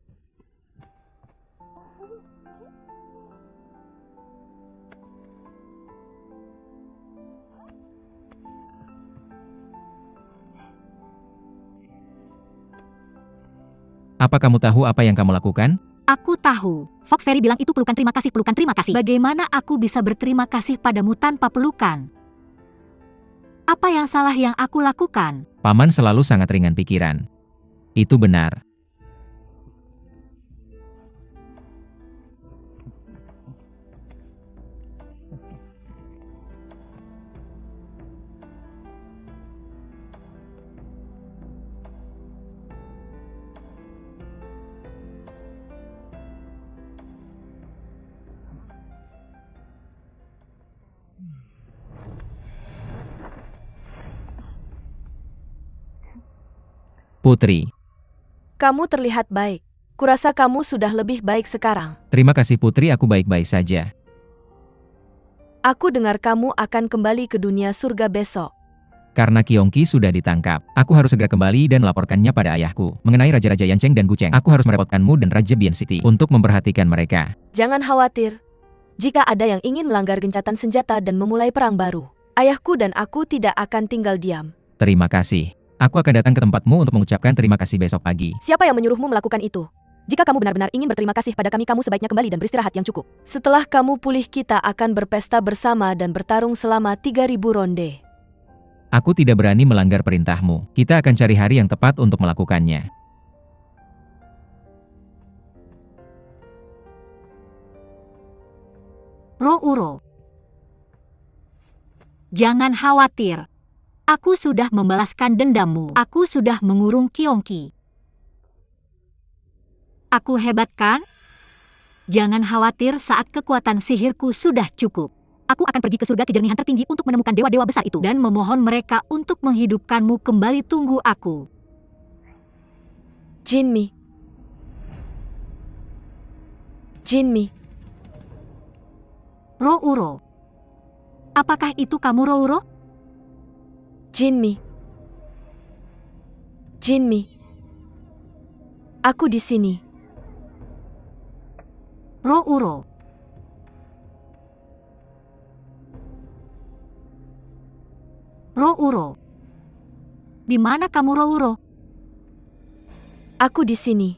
Apa kamu tahu apa yang kamu lakukan? Aku tahu. Fox Fairy bilang itu pelukan terima kasih, pelukan terima kasih. Bagaimana aku bisa berterima kasih padamu tanpa pelukan? Apa yang salah yang aku lakukan? Paman selalu sangat ringan pikiran. Itu benar. Putri, Kamu terlihat baik. Kurasa kamu sudah lebih baik sekarang. terima kasih Putri, aku baik-baik saja. Aku dengar kamu akan kembali ke dunia surga besok. Karena Gyeonggi sudah ditangkap, aku harus segera kembali dan melaporkannya pada ayahku. Mengenai Raja-Raja Yancheng dan Gucheng, aku harus merepotkanmu dan Raja Bian City untuk memperhatikan mereka. Jangan khawatir. Jika ada yang ingin melanggar gencatan senjata dan memulai perang baru, ayahku dan aku tidak akan tinggal diam. Terima kasih. Aku akan datang ke tempatmu untuk mengucapkan terima kasih besok pagi. Siapa yang menyuruhmu melakukan itu? Jika kamu benar-benar ingin berterima kasih pada kami, kamu sebaiknya kembali dan beristirahat yang cukup. Setelah kamu pulih, kita akan berpesta bersama dan bertarung selama 3000 ronde. Aku tidak berani melanggar perintahmu. Kita akan cari hari yang tepat untuk melakukannya. Rouro. Jangan khawatir. Aku sudah membalaskan dendammu. Aku sudah mengurung Gyeonggi. Aku hebat kan? Jangan khawatir, saat kekuatan sihirku sudah cukup. Aku akan pergi ke surga kejernihan tertinggi untuk menemukan dewa-dewa besar itu dan memohon mereka untuk menghidupkanmu kembali. Tunggu aku. Jinmi. Jinmi. Rouro. Apakah itu kamu, Rouro? Jinmi. Jinmi. Aku di sini. Rouro. Rouro. Di mana kamu, Rouro? Aku di sini.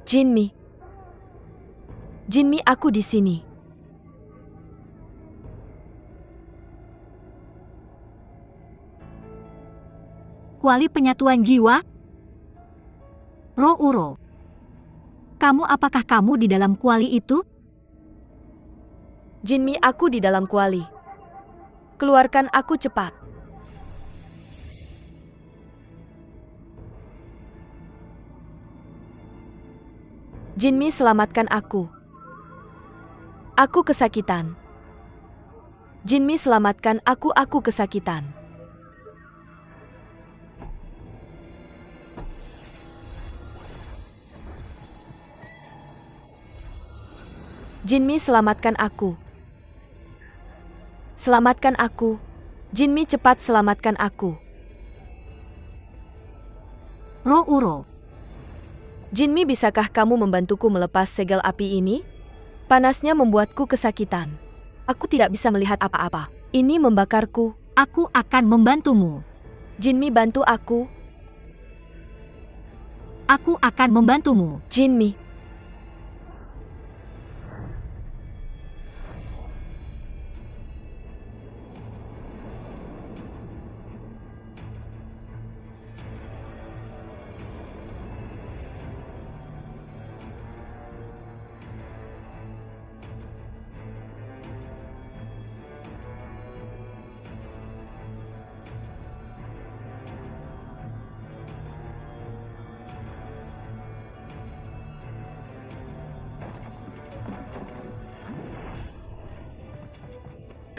Jinmi. Jinmi, aku di sini. Kuali penyatuan jiwa? Rouro. Apakah kamu di dalam kuali itu? Jinmi, aku di dalam kuali. Keluarkan aku cepat. Jinmi, selamatkan aku. Aku kesakitan. Jinmi, selamatkan aku kesakitan. Jinmi, selamatkan aku. Selamatkan aku. Jinmi, cepat selamatkan aku. Rouro. Jinmi, bisakah kamu membantuku melepas segel api ini? Panasnya membuatku kesakitan. Aku tidak bisa melihat apa-apa. Ini membakarku. Aku akan membantumu. Jinmi, bantu aku. Aku akan membantumu. Jinmi.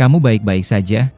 Kamu baik-baik saja?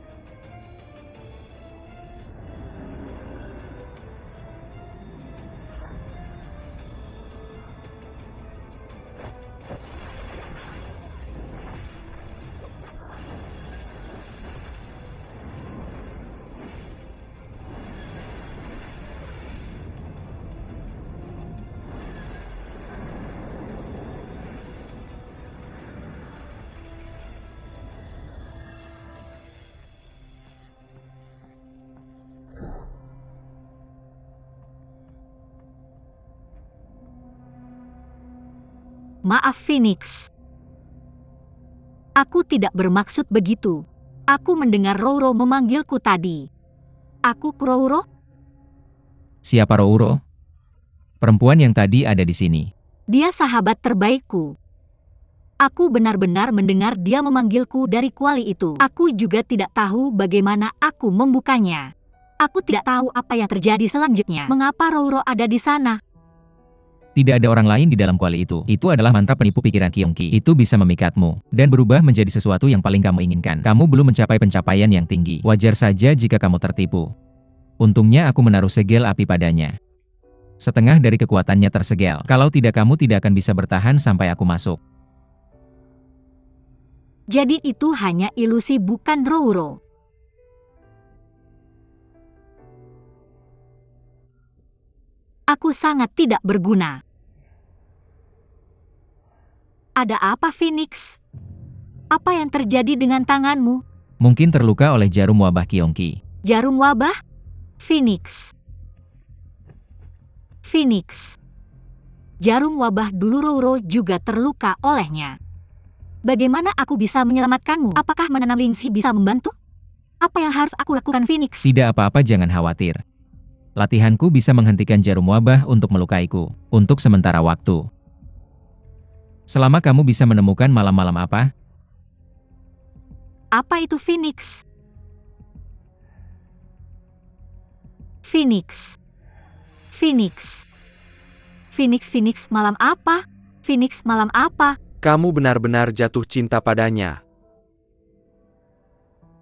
Maaf, Phoenix. Aku tidak bermaksud begitu. Aku mendengar Rouro memanggilku tadi. Aku Rouro? Siapa Rouro? Perempuan yang tadi ada di sini. Dia sahabat terbaikku. Aku benar-benar mendengar dia memanggilku dari kuali itu. Aku juga tidak tahu bagaimana aku membukanya. Aku tidak tahu apa yang terjadi selanjutnya. Mengapa Rouro ada di sana? Tidak ada orang lain di dalam kuali itu. Itu adalah mantra penipu pikiran Kyongki. Itu bisa memikatmu, dan berubah menjadi sesuatu yang paling kamu inginkan. Kamu belum mencapai pencapaian yang tinggi. Wajar saja jika kamu tertipu. Untungnya aku menaruh segel api padanya. Setengah dari kekuatannya tersegel. Kalau tidak, kamu tidak akan bisa bertahan sampai aku masuk. Jadi itu hanya ilusi, bukan Rouro. Aku sangat tidak berguna. Ada apa, Phoenix? Apa yang terjadi dengan tanganmu? Mungkin terluka oleh jarum wabah Kyongki. Jarum wabah? Phoenix. Phoenix. Jarum wabah dulu Rouro juga terluka olehnya. Bagaimana aku bisa menyelamatkanmu? Apakah menanam lingsi bisa membantu? Apa yang harus aku lakukan, Phoenix? Tidak apa-apa, jangan khawatir. Latihanku bisa menghentikan jarum wabah untuk melukaiku, untuk sementara waktu. Selama kamu bisa menemukan malam-malam apa? Apa itu, Phoenix? Phoenix. Phoenix. Phoenix malam apa? Phoenix malam apa? Kamu benar-benar jatuh cinta padanya.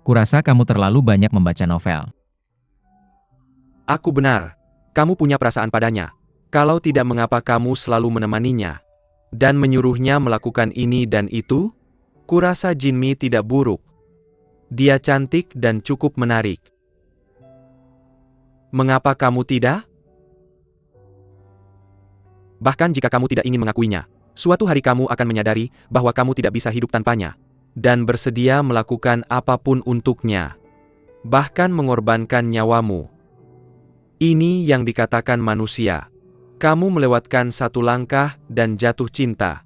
Kurasa kamu terlalu banyak membaca novel. Aku benar. Kamu punya perasaan padanya. Kalau tidak, mengapa kamu selalu menemaninya dan menyuruhnya melakukan ini dan itu? Kurasa Jinmi tidak buruk. Dia cantik dan cukup menarik. Mengapa kamu tidak? Bahkan jika kamu tidak ingin mengakuinya, suatu hari kamu akan menyadari bahwa kamu tidak bisa hidup tanpanya. dan bersedia melakukan apapun untuknya, bahkan mengorbankan nyawamu. Ini yang dikatakan manusia. Kamu melewatkan satu langkah dan jatuh cinta.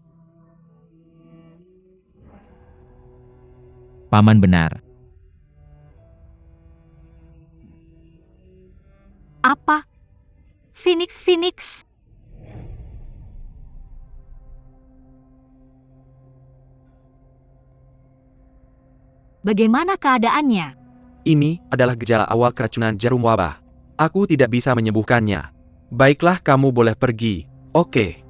Paman benar. Apa? Phoenix. Bagaimana keadaannya? Ini adalah gejala awal keracunan jarum wabah. Aku tidak bisa menyembuhkannya. Baiklah, kamu boleh pergi. Oke.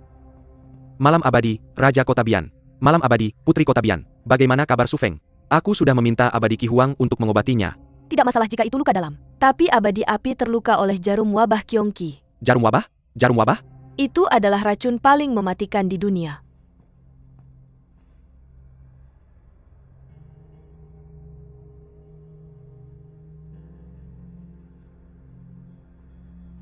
Malam abadi, Raja Kota Bian. Malam abadi, Putri Kota Bian. Bagaimana kabar Su Feng? Aku sudah meminta abadi Qi Huang untuk mengobatinya. Tidak masalah jika itu luka dalam. Tapi abadi api terluka oleh jarum wabah Kyongki. Jarum wabah? Jarum wabah? Itu adalah racun paling mematikan di dunia.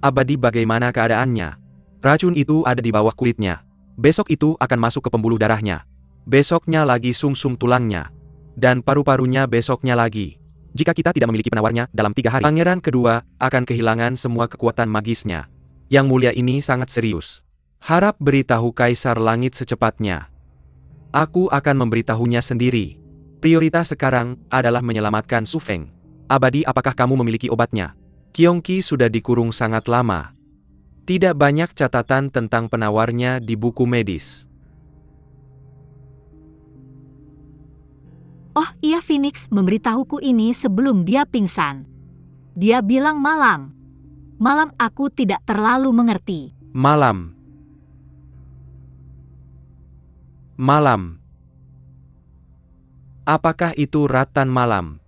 Abadi, bagaimana keadaannya? Racun itu ada di bawah kulitnya. Besok itu akan masuk ke pembuluh darahnya. Besoknya lagi sumsum tulangnya. Dan paru-parunya besoknya lagi. Jika kita tidak memiliki penawarnya dalam 3 hari, pangeran kedua akan kehilangan semua kekuatan magisnya. Yang mulia ini sangat serius. Harap beritahu Kaisar Langit secepatnya. Aku akan memberitahunya sendiri. Prioritas sekarang adalah menyelamatkan Su Feng. Abadi, apakah kamu memiliki obatnya? Kyongki sudah dikurung sangat lama. Tidak banyak catatan tentang penawarnya di buku medis. Oh iya, Phoenix memberitahuku ini sebelum dia pingsan. Dia bilang malam. Malam, aku tidak terlalu mengerti. Malam. Apakah itu Ratan Malam?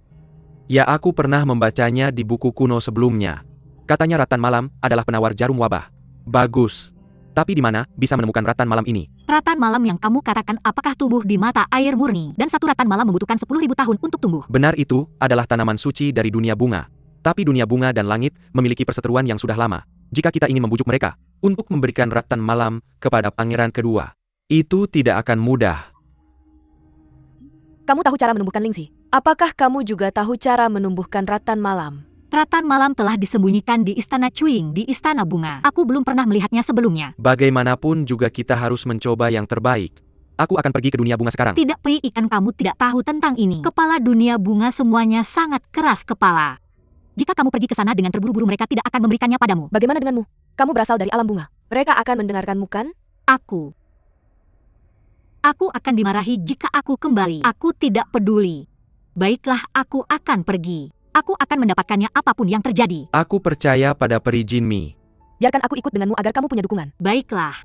Ya, aku pernah membacanya di buku kuno sebelumnya. Katanya Ratan Malam adalah penawar jarum wabah. Bagus. Tapi di mana bisa menemukan Ratan Malam ini? Ratan malam yang kamu katakan apakah tumbuh di mata air murni? Dan satu ratan malam membutuhkan 10.000 tahun untuk tumbuh. Benar, itu adalah tanaman suci dari dunia bunga. Tapi dunia bunga dan langit memiliki perseteruan yang sudah lama. Jika kita ingin membujuk mereka untuk memberikan Ratan Malam kepada pangeran kedua, itu tidak akan mudah. Kamu tahu cara menumbuhkan Lingxi? Apakah kamu juga tahu cara menumbuhkan ratan malam? Ratan malam telah disembunyikan di Istana Cuing, di Istana Bunga. Aku belum pernah melihatnya sebelumnya. Bagaimanapun juga kita harus mencoba yang terbaik. Aku akan pergi ke dunia bunga sekarang. Tidak, Pri, ikan kamu tidak tahu tentang ini. Kepala dunia bunga semuanya sangat keras kepala. Jika kamu pergi ke sana dengan terburu-buru, mereka tidak akan memberikannya padamu. Bagaimana denganmu? Kamu berasal dari alam bunga. Mereka akan mendengarkanmu, kan? Aku akan dimarahi jika aku kembali. Aku tidak peduli. Baiklah, aku akan pergi. Aku akan mendapatkannya apapun yang terjadi. Aku percaya pada peri Jinmi. Biarkan aku ikut denganmu agar kamu punya dukungan. Baiklah.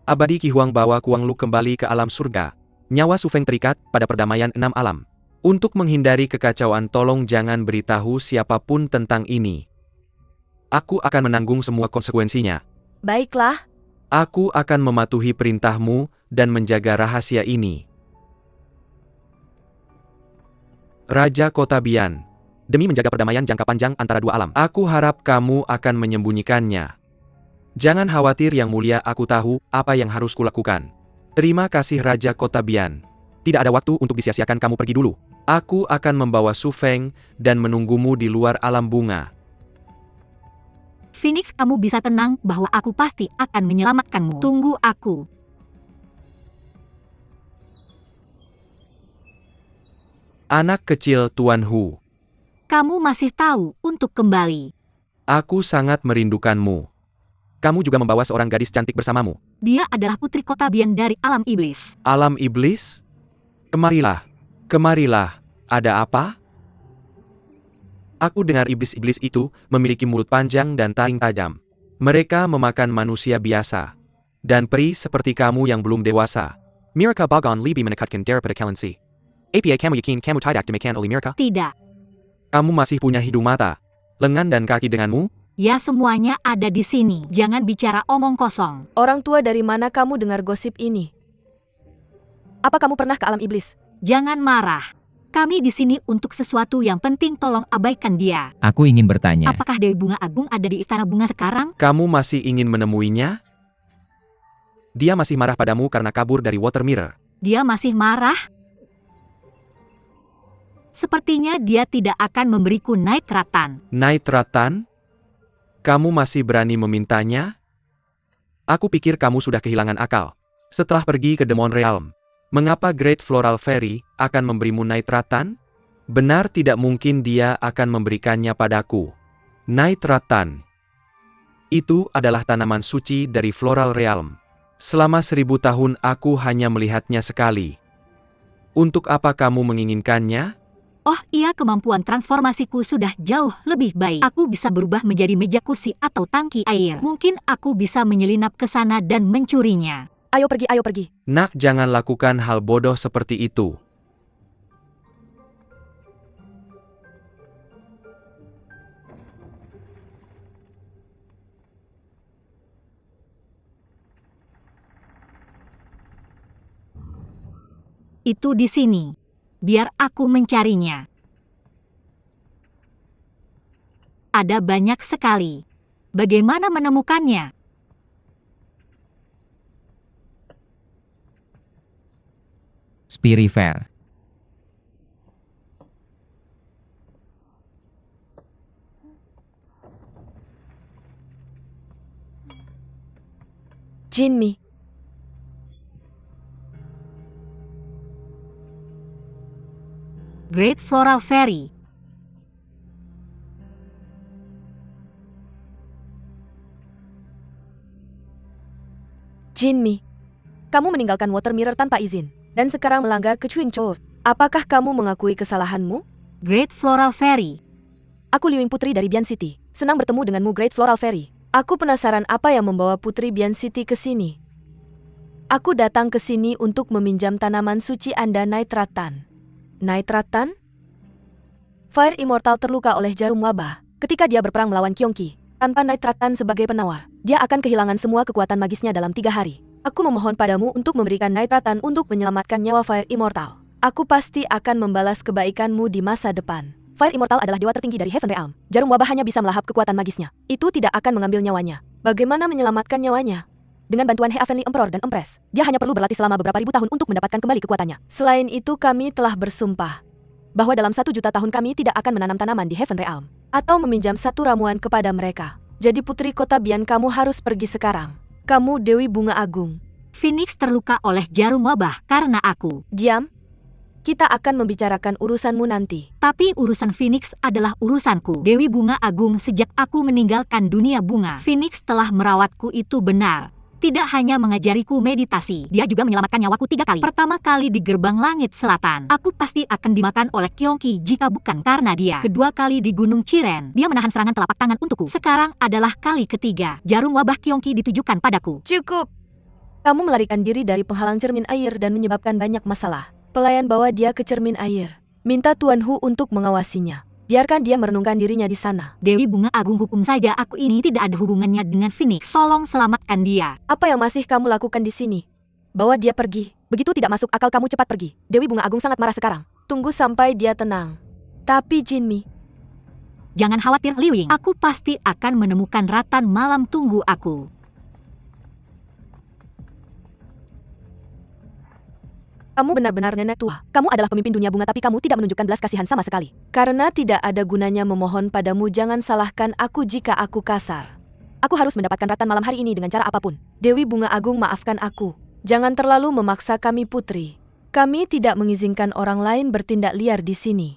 Abadi Qi Huang bawa Kuang Lu kembali ke alam surga. Nyawa Su Feng terikat pada perdamaian 6 alam. Untuk menghindari kekacauan, tolong jangan beritahu siapapun tentang ini. Aku akan menanggung semua konsekuensinya. Baiklah. Aku akan mematuhi perintahmu dan menjaga rahasia ini. Raja Kota Bian. Demi menjaga perdamaian jangka panjang antara dua alam, aku harap kamu akan menyembunyikannya. Jangan khawatir Yang Mulia, aku tahu apa yang harus kulakukan. Terima kasih Raja Kota Bian. Tidak ada waktu untuk disia-siakan, kamu pergi dulu. Aku akan membawa Su Feng dan menunggumu di luar alam bunga. Phoenix, kamu bisa tenang bahwa aku pasti akan menyelamatkanmu. Tunggu aku. Anak kecil Tuan Hu. Kamu masih tahu untuk kembali. Aku sangat merindukanmu. Kamu juga membawa seorang gadis cantik bersamamu. Dia adalah putri Kota Bian dari alam iblis. Alam iblis? Kemarilah. Kemarilah. Ada apa? Aku dengar iblis-iblis itu memiliki mulut panjang dan taring tajam. Mereka memakan manusia biasa. Dan peri seperti kamu yang belum dewasa. Mirka bagon libi menekatkan darah pada kalian si. APA kamu yakin kamu tidak demikian oleh Mirka? Tidak. Kamu masih punya hidung mata, lengan dan kaki denganmu? Ya, semuanya ada di sini. Jangan bicara omong kosong. Orang tua, dari mana kamu dengar gosip ini? Apa kamu pernah ke alam iblis? Jangan marah. Kami di sini untuk sesuatu yang penting, tolong abaikan dia. Aku ingin bertanya. Apakah Dewi Bunga Agung ada di Istana Bunga sekarang? Kamu masih ingin menemuinya? Dia masih marah padamu karena kabur dari Water Mirror. Dia masih marah? Sepertinya dia tidak akan memberiku Night Rattan. Night Rattan? Kamu masih berani memintanya? Aku pikir kamu sudah kehilangan akal. Setelah pergi ke Demon Realm, mengapa Great Floral Fairy akan memberimu Night Rattan? Benar tidak mungkin dia akan memberikannya padaku. Night Rattan. Itu adalah tanaman suci dari Floral Realm. Selama 1000 tahun aku hanya melihatnya sekali. Untuk apa kamu menginginkannya? Oh iya, kemampuan transformasiku sudah jauh lebih baik. Aku bisa berubah menjadi meja kursi atau tangki air. Mungkin aku bisa menyelinap ke sana dan mencurinya. Ayo pergi, ayo pergi. Nak, jangan lakukan hal bodoh seperti itu. Itu di sini. Biar aku mencarinya. Ada banyak sekali. Bagaimana menemukannya? Spirifair. Jinmi. Great Floral Fairy. Jinmi. Kamu meninggalkan Water Mirror tanpa izin, dan sekarang melanggar Kecuin Court. Apakah kamu mengakui kesalahanmu? Great Floral Fairy. Aku Liwing Putri dari Bian City. Senang bertemu denganmu, Great Floral Fairy. Aku penasaran apa yang membawa Putri Bian City ke sini. Aku datang ke sini untuk meminjam tanaman suci Anda, Night Rattan. Night Rattan? Fire Immortal terluka oleh jarum wabah ketika dia berperang melawan Kyongki. Tanpa Night Rattan sebagai penawar, dia akan kehilangan semua kekuatan magisnya dalam 3 hari. Aku memohon padamu untuk memberikan Night Rattan untuk menyelamatkan nyawa Fire Immortal. Aku pasti akan membalas kebaikanmu di masa depan. Fire Immortal adalah dewa tertinggi dari Heaven Realm. Jarum wabah hanya bisa melahap kekuatan magisnya. Itu tidak akan mengambil nyawanya. Bagaimana menyelamatkan nyawanya? Dengan bantuan Heavenly Emperor dan Empress, dia hanya perlu berlatih selama beberapa ribu tahun untuk mendapatkan kembali kekuatannya. Selain itu, kami telah bersumpah bahwa dalam 1 juta tahun kami tidak akan menanam tanaman di Heaven Realm atau meminjam satu ramuan kepada mereka. Jadi Putri Kota Bian, kamu harus pergi sekarang. Kamu Dewi Bunga Agung. Phoenix terluka oleh jarum wabah karena aku. Diam. Kita akan membicarakan urusanmu nanti. Tapi urusan Phoenix adalah urusanku. Dewi Bunga Agung, sejak aku meninggalkan dunia bunga, Phoenix telah merawatku, itu benar. Tidak hanya mengajariku meditasi, dia juga menyelamatkan nyawaku 3 kali. Pertama kali di Gerbang Langit Selatan. Aku pasti akan dimakan oleh Kyongki jika bukan karena dia. Kedua kali di Gunung Chiren, dia menahan serangan telapak tangan untukku. Sekarang adalah kali ketiga. Jarum wabah Kyongki ditujukan padaku. Cukup. Kamu melarikan diri dari penghalang cermin air dan menyebabkan banyak masalah. Pelayan bawa dia ke cermin air. Minta Tuan Hu untuk mengawasinya. Biarkan dia merenungkan dirinya di sana. Dewi Bunga Agung, hukum saja aku ini tidak ada hubungannya dengan Phoenix. Tolong selamatkan dia. Apa yang masih kamu lakukan di sini? Bawa dia pergi. Begitu tidak masuk akal kamu cepat pergi. Dewi Bunga Agung sangat marah sekarang. Tunggu sampai dia tenang. Tapi Jinmi. Jangan khawatir, Liwing. Aku pasti akan menemukan Rattan malam, tunggu aku. Kamu benar-benar nenek tua. Kamu adalah pemimpin dunia bunga tapi kamu tidak menunjukkan belas kasihan sama sekali. Karena tidak ada gunanya memohon padamu, jangan salahkan aku jika aku kasar. Aku harus mendapatkan Rattan malam hari ini dengan cara apapun. Dewi Bunga Agung, maafkan aku. Jangan terlalu memaksa kami, Putri. Kami tidak mengizinkan orang lain bertindak liar di sini.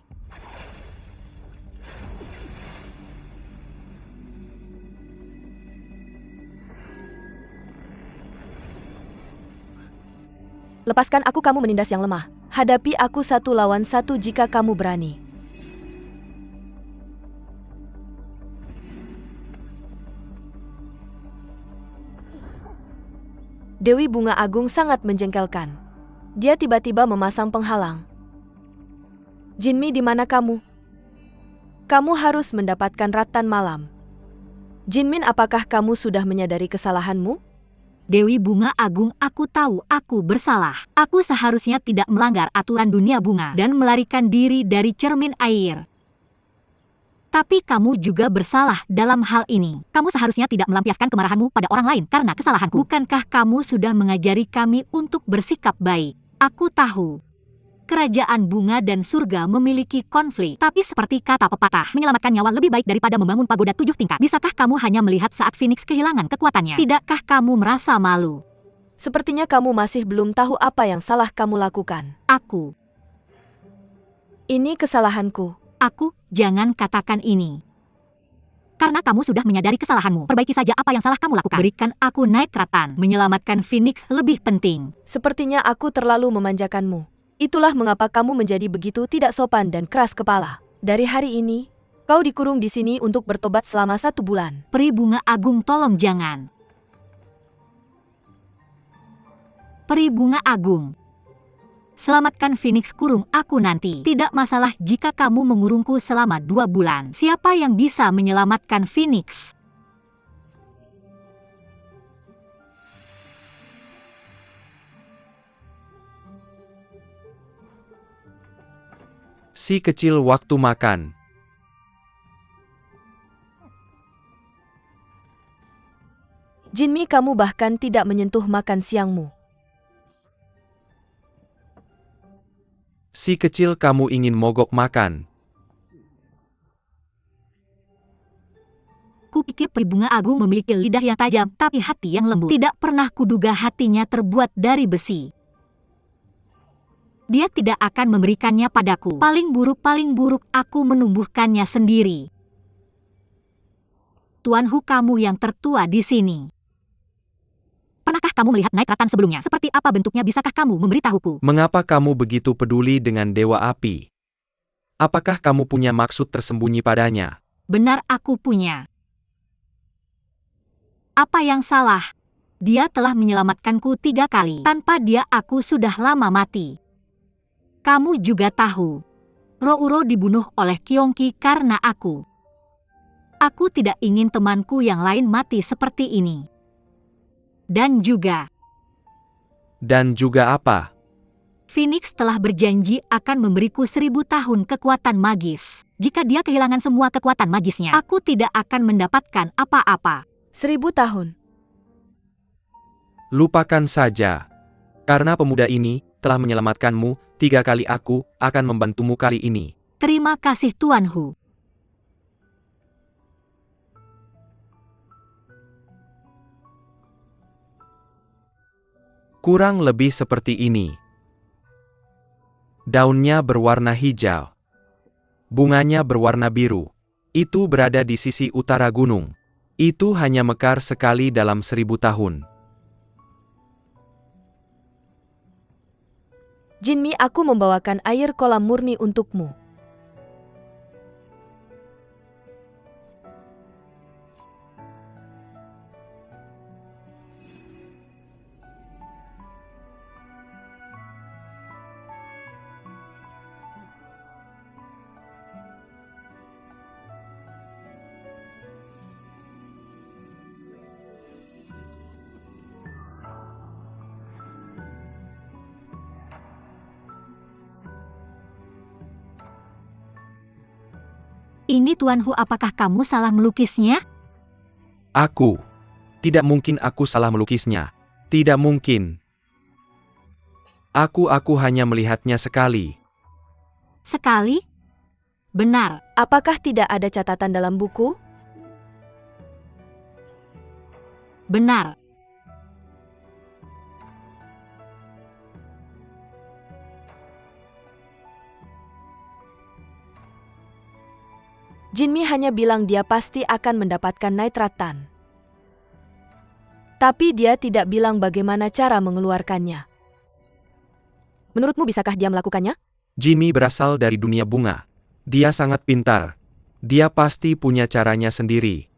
Lepaskan aku, kamu menindas yang lemah. Hadapi aku 1 lawan 1 jika kamu berani. Dewi Bunga Agung sangat menjengkelkan. Dia tiba-tiba memasang penghalang. Jinmi, di mana kamu? Kamu harus mendapatkan Rattan malam. Jinmin, apakah kamu sudah menyadari kesalahanmu? Dewi Bunga Agung, aku tahu aku bersalah. Aku seharusnya tidak melanggar aturan dunia bunga dan melarikan diri dari cermin air. Tapi kamu juga bersalah dalam hal ini. Kamu seharusnya tidak melampiaskan kemarahanmu pada orang lain karena kesalahanku. Bukankah kamu sudah mengajari kami untuk bersikap baik? Aku tahu. Kerajaan bunga dan surga memiliki konflik, tapi seperti kata pepatah, menyelamatkan nyawa lebih baik daripada membangun pagoda 7 tingkat. Bisakah kamu hanya melihat saat Phoenix kehilangan kekuatannya? Tidakkah kamu merasa malu? Sepertinya kamu masih belum tahu apa yang salah kamu lakukan. Ini kesalahanku. Jangan katakan ini. Karena kamu sudah menyadari kesalahanmu, perbaiki saja apa yang salah kamu lakukan. Berikan aku nitratan. Menyelamatkan Phoenix lebih penting. Sepertinya aku terlalu memanjakanmu. Itulah mengapa kamu menjadi begitu tidak sopan dan keras kepala. Dari hari ini, kau dikurung di sini untuk bertobat selama 1 bulan. Peri bunga agung, tolong jangan. Peri bunga agung. Selamatkan Phoenix, kurung aku nanti. Tidak masalah jika kamu mengurungku selama 2 bulan. Siapa yang bisa menyelamatkan Phoenix? Si kecil waktu makan. Jinmi, kamu bahkan tidak menyentuh makan siangmu. Si kecil, kamu ingin mogok makan. Kupikir peri bunga agung memiliki lidah yang tajam, tapi hati yang lembut. Tidak pernah kuduga hatinya terbuat dari besi. Dia tidak akan memberikannya padaku. Paling buruk aku menumbuhkannya sendiri. Tuan Hu, kamu yang tertua di sini. Pernahkah kamu melihat nitratan sebelumnya? Seperti apa bentuknya, bisakah kamu memberitahuku? Mengapa kamu begitu peduli dengan Dewa Api? Apakah kamu punya maksud tersembunyi padanya? Benar, aku punya. Apa yang salah? Dia telah menyelamatkanku 3 kali. Tanpa dia aku sudah lama mati. Kamu juga tahu, Rouro dibunuh oleh Kyongki karena aku. Aku tidak ingin temanku yang lain mati seperti ini. Dan juga apa? Phoenix telah berjanji akan memberiku 1000 tahun kekuatan magis. Jika dia kehilangan semua kekuatan magisnya, aku tidak akan mendapatkan apa-apa. 1000 tahun. Lupakan saja. Karena pemuda ini telah menyelamatkanmu 3 kali, aku akan membantumu kali ini. Terima kasih Tuan Hu. Kurang lebih seperti ini. Daunnya berwarna hijau. Bunganya berwarna biru. Itu berada di sisi utara gunung. Itu hanya mekar sekali dalam 1000 tahun. Jinmi, aku membawakan air kolam murni untukmu. Ini Tuan Hu, apakah kamu salah melukisnya? Aku. Tidak mungkin aku salah melukisnya. Tidak mungkin. Aku hanya melihatnya sekali. Sekali? Benar. Apakah tidak ada catatan dalam buku? Benar. Jinmi hanya bilang dia pasti akan mendapatkan nitratan. Tapi dia tidak bilang bagaimana cara mengeluarkannya. Menurutmu bisakah dia melakukannya? Jimmy berasal dari dunia bunga. Dia sangat pintar. Dia pasti punya caranya sendiri.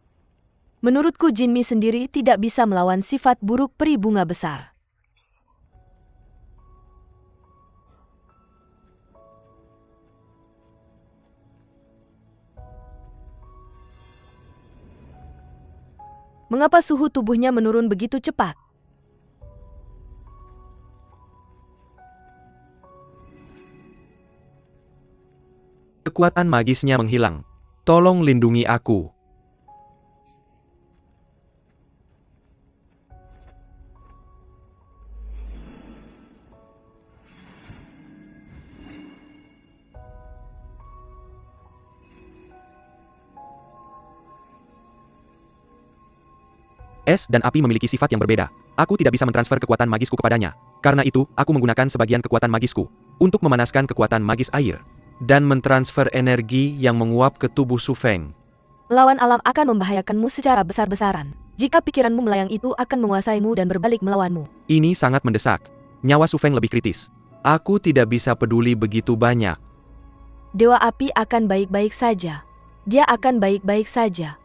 Menurutku Jinmi sendiri tidak bisa melawan sifat buruk peri bunga besar. Mengapa suhu tubuhnya menurun begitu cepat? Kekuatan magisnya menghilang. Tolong lindungi aku. Es dan api memiliki sifat yang berbeda. Aku tidak bisa mentransfer kekuatan magisku kepadanya. Karena itu, aku menggunakan sebagian kekuatan magisku untuk memanaskan kekuatan magis air dan mentransfer energi yang menguap ke tubuh Su Feng. Melawan alam akan membahayakanmu secara besar-besaran. Jika pikiranmu melayang itu akan menguasaimu dan berbalik melawanmu. Ini sangat mendesak. Nyawa Su Feng lebih kritis. Aku tidak bisa peduli begitu banyak. Dewa api akan baik-baik saja. Dia akan baik-baik saja.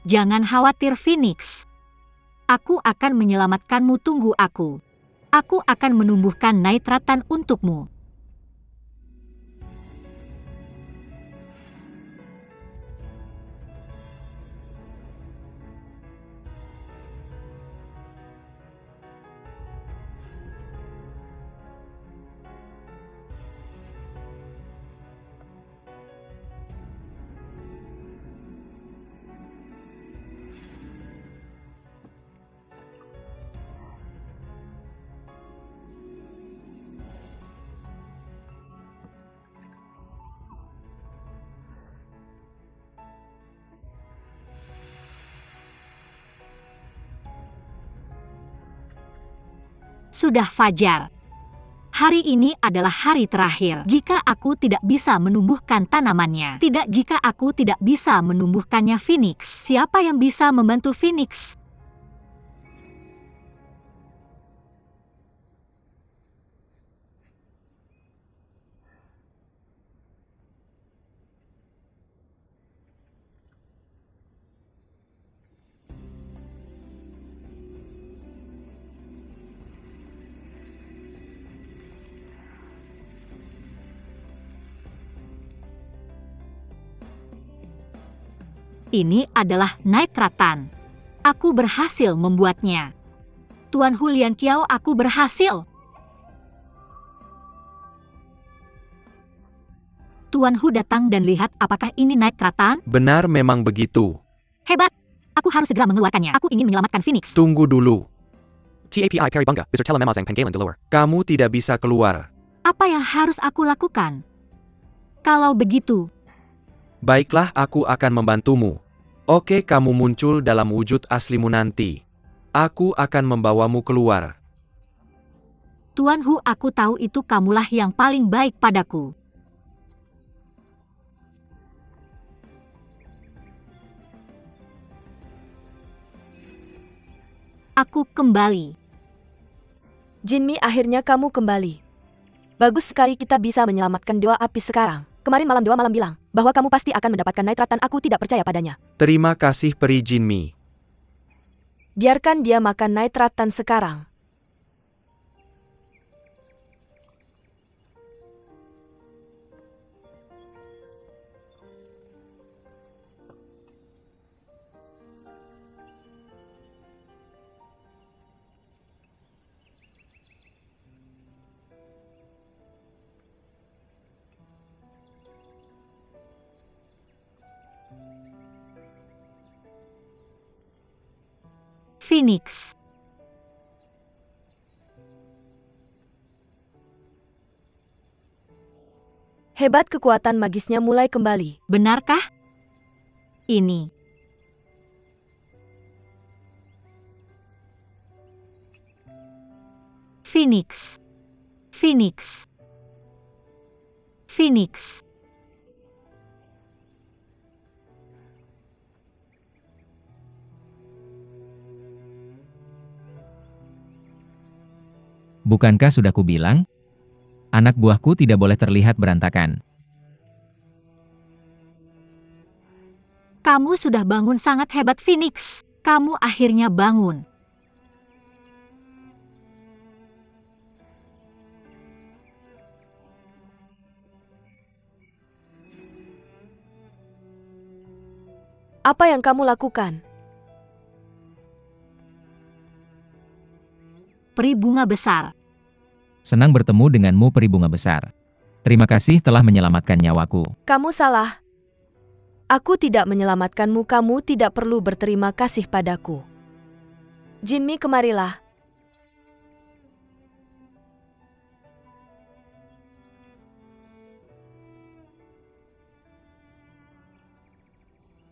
Jangan khawatir, Phoenix. Aku akan menyelamatkanmu, tunggu aku. Aku akan menumbuhkan nitratan untukmu. Sudah fajar. Hari ini adalah hari terakhir. Jika aku tidak bisa menumbuhkan tanamannya, jika aku tidak bisa menumbuhkannya, Phoenix, siapa yang bisa membantu Phoenix? Ini adalah nitratan. Aku berhasil membuatnya. Tuan Hulian Kiao, aku berhasil. Tuan Hu datang dan lihat apakah ini nitratan? Benar, memang begitu. Hebat. Aku harus segera mengeluarkannya. Aku ingin menyelamatkan Phoenix. Tunggu dulu. TAPI Peri Bangga, Bizartella Memazang Penggalan Delaware. Kamu tidak bisa keluar. Apa yang harus aku lakukan? Kalau begitu, Baiklah, aku akan membantumu. Oke, kamu muncul dalam wujud aslimu nanti. Aku akan membawamu keluar. Tuan Hu, aku tahu itu kamulah yang paling baik padaku. Aku kembali. Jinmi, akhirnya kamu kembali. Bagus sekali, kita bisa menyelamatkan Dewa Api sekarang. Kemarin malam Dewa Malam bilang bahwa kamu pasti akan mendapatkan nitratan. Aku tidak percaya padanya. Terima kasih Peri Jinmi. Biarkan dia makan nitratan sekarang. Phoenix. Hebat, kekuatan magisnya mulai kembali. Benarkah? Ini. Phoenix. Phoenix. Phoenix. Bukankah sudah kubilang? Anak buahku tidak boleh terlihat berantakan. Kamu sudah bangun, sangat hebat, Phoenix. Kamu akhirnya bangun. Apa yang kamu lakukan? Peri bunga besar. Senang bertemu denganmu peri bunga besar. Terima kasih telah menyelamatkan nyawaku. Kamu salah. Aku tidak menyelamatkanmu, kamu tidak perlu berterima kasih padaku. Jinmi, kemarilah.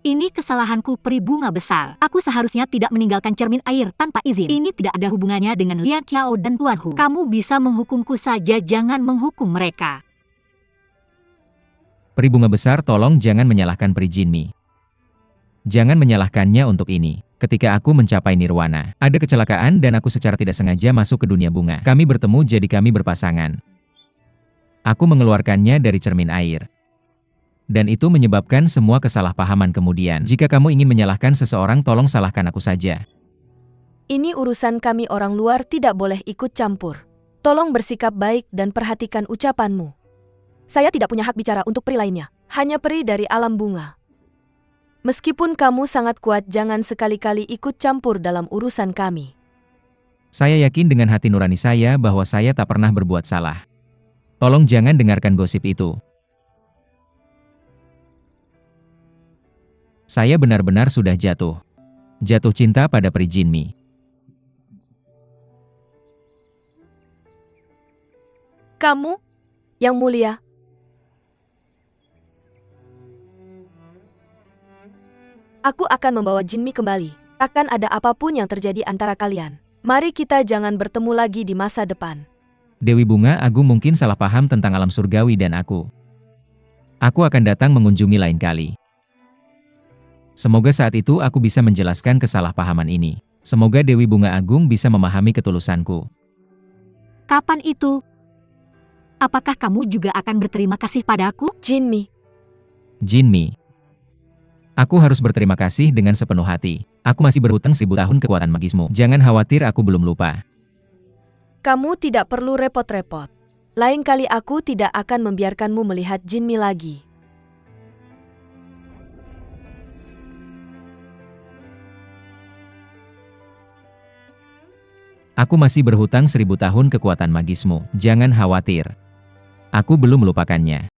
Ini kesalahanku, peri bunga besar. Aku seharusnya tidak meninggalkan cermin air tanpa izin. Ini tidak ada hubungannya dengan Liang Qiao dan Tuan Hu. Kamu bisa menghukumku saja, jangan menghukum mereka. Peri bunga besar, tolong jangan menyalahkan peri Jinmi. Jangan menyalahkannya untuk ini. Ketika aku mencapai nirwana, ada kecelakaan dan aku secara tidak sengaja masuk ke dunia bunga. Kami bertemu jadi kami berpasangan. Aku mengeluarkannya dari cermin air. Dan itu menyebabkan semua kesalahpahaman kemudian. Jika kamu ingin menyalahkan seseorang, tolong salahkan aku saja. Ini urusan kami, orang luar tidak boleh ikut campur. Tolong bersikap baik dan perhatikan ucapanmu. Saya tidak punya hak bicara untuk peri lainnya. Hanya peri dari alam bunga. Meskipun kamu sangat kuat, jangan sekali-kali ikut campur dalam urusan kami. Saya yakin dengan hati nurani saya bahwa saya tak pernah berbuat salah. Tolong jangan dengarkan gosip itu. Saya benar-benar sudah jatuh. Jatuh cinta pada peri Jinmi. Kamu, Yang Mulia. Aku akan membawa Jinmi kembali. Takkan ada apapun yang terjadi antara kalian. Mari kita jangan bertemu lagi di masa depan. Dewi Bunga Agung mungkin salah paham tentang alam surgawi dan aku. Aku akan datang mengunjungi lain kali. Semoga saat itu aku bisa menjelaskan kesalahpahaman ini. Semoga Dewi Bunga Agung bisa memahami ketulusanku. Kapan itu? Apakah kamu juga akan berterima kasih padaku? Jinmi, Jinmi. Aku harus berterima kasih dengan sepenuh hati. Aku masih berhutang 1000 tahun kekuatan magismu. Jangan khawatir, aku belum lupa. kamu tidak perlu repot-repot. Lain kali aku tidak akan membiarkanmu melihat Jinmi lagi. Aku masih berhutang 1000 tahun kekuatan magismu. Jangan khawatir. Aku belum melupakannya.